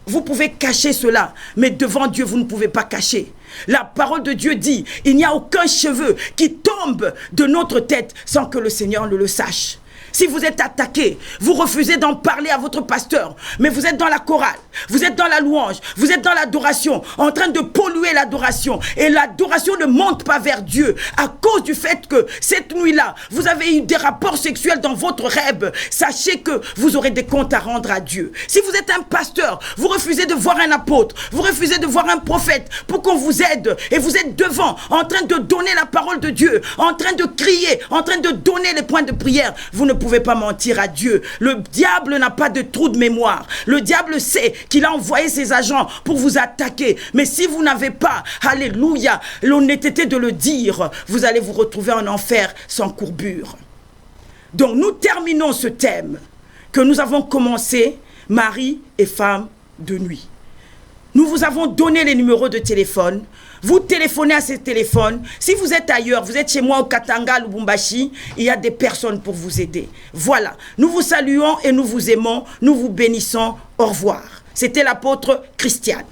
Vous pouvez cacher cela, mais devant Dieu, vous ne pouvez pas cacher. La parole de Dieu dit, il n'y a aucun cheveu qui tombe de notre tête sans que le Seigneur ne le sache. Si vous êtes attaqué, vous refusez d'en parler à votre pasteur, mais vous êtes dans la chorale, vous êtes dans la louange, vous êtes dans l'adoration, en train de polluer l'adoration. Et l'adoration ne monte pas vers Dieu à cause du fait que cette nuit-là, vous avez eu des rapports sexuels dans votre rêve. Sachez que vous aurez des comptes à rendre à Dieu. Si vous êtes un pasteur, vous refusez de voir un apôtre, vous refusez de voir un prophète pour qu'on vous aide. Et vous êtes devant, en train de donner la parole de Dieu, en train de crier, en train de donner les points de prière. Vous ne pouvez pas mentir à Dieu. Le diable n'a pas de trou de mémoire. Le diable sait qu'il a envoyé ses agents pour vous attaquer. Mais si vous n'avez pas, alléluia, l'honnêteté de le dire, vous allez vous retrouver en enfer sans courbure. Donc nous terminons ce thème que nous avons commencé, mari et femme de nuit. Nous vous avons donné les numéros de téléphone. Vous téléphonez à ces téléphones. Si vous êtes ailleurs, vous êtes chez moi au Katanga, Lubumbashi, il y a des personnes pour vous aider. Voilà. Nous vous saluons et nous vous aimons. Nous vous bénissons. Au revoir. C'était l'apôtre Christiane.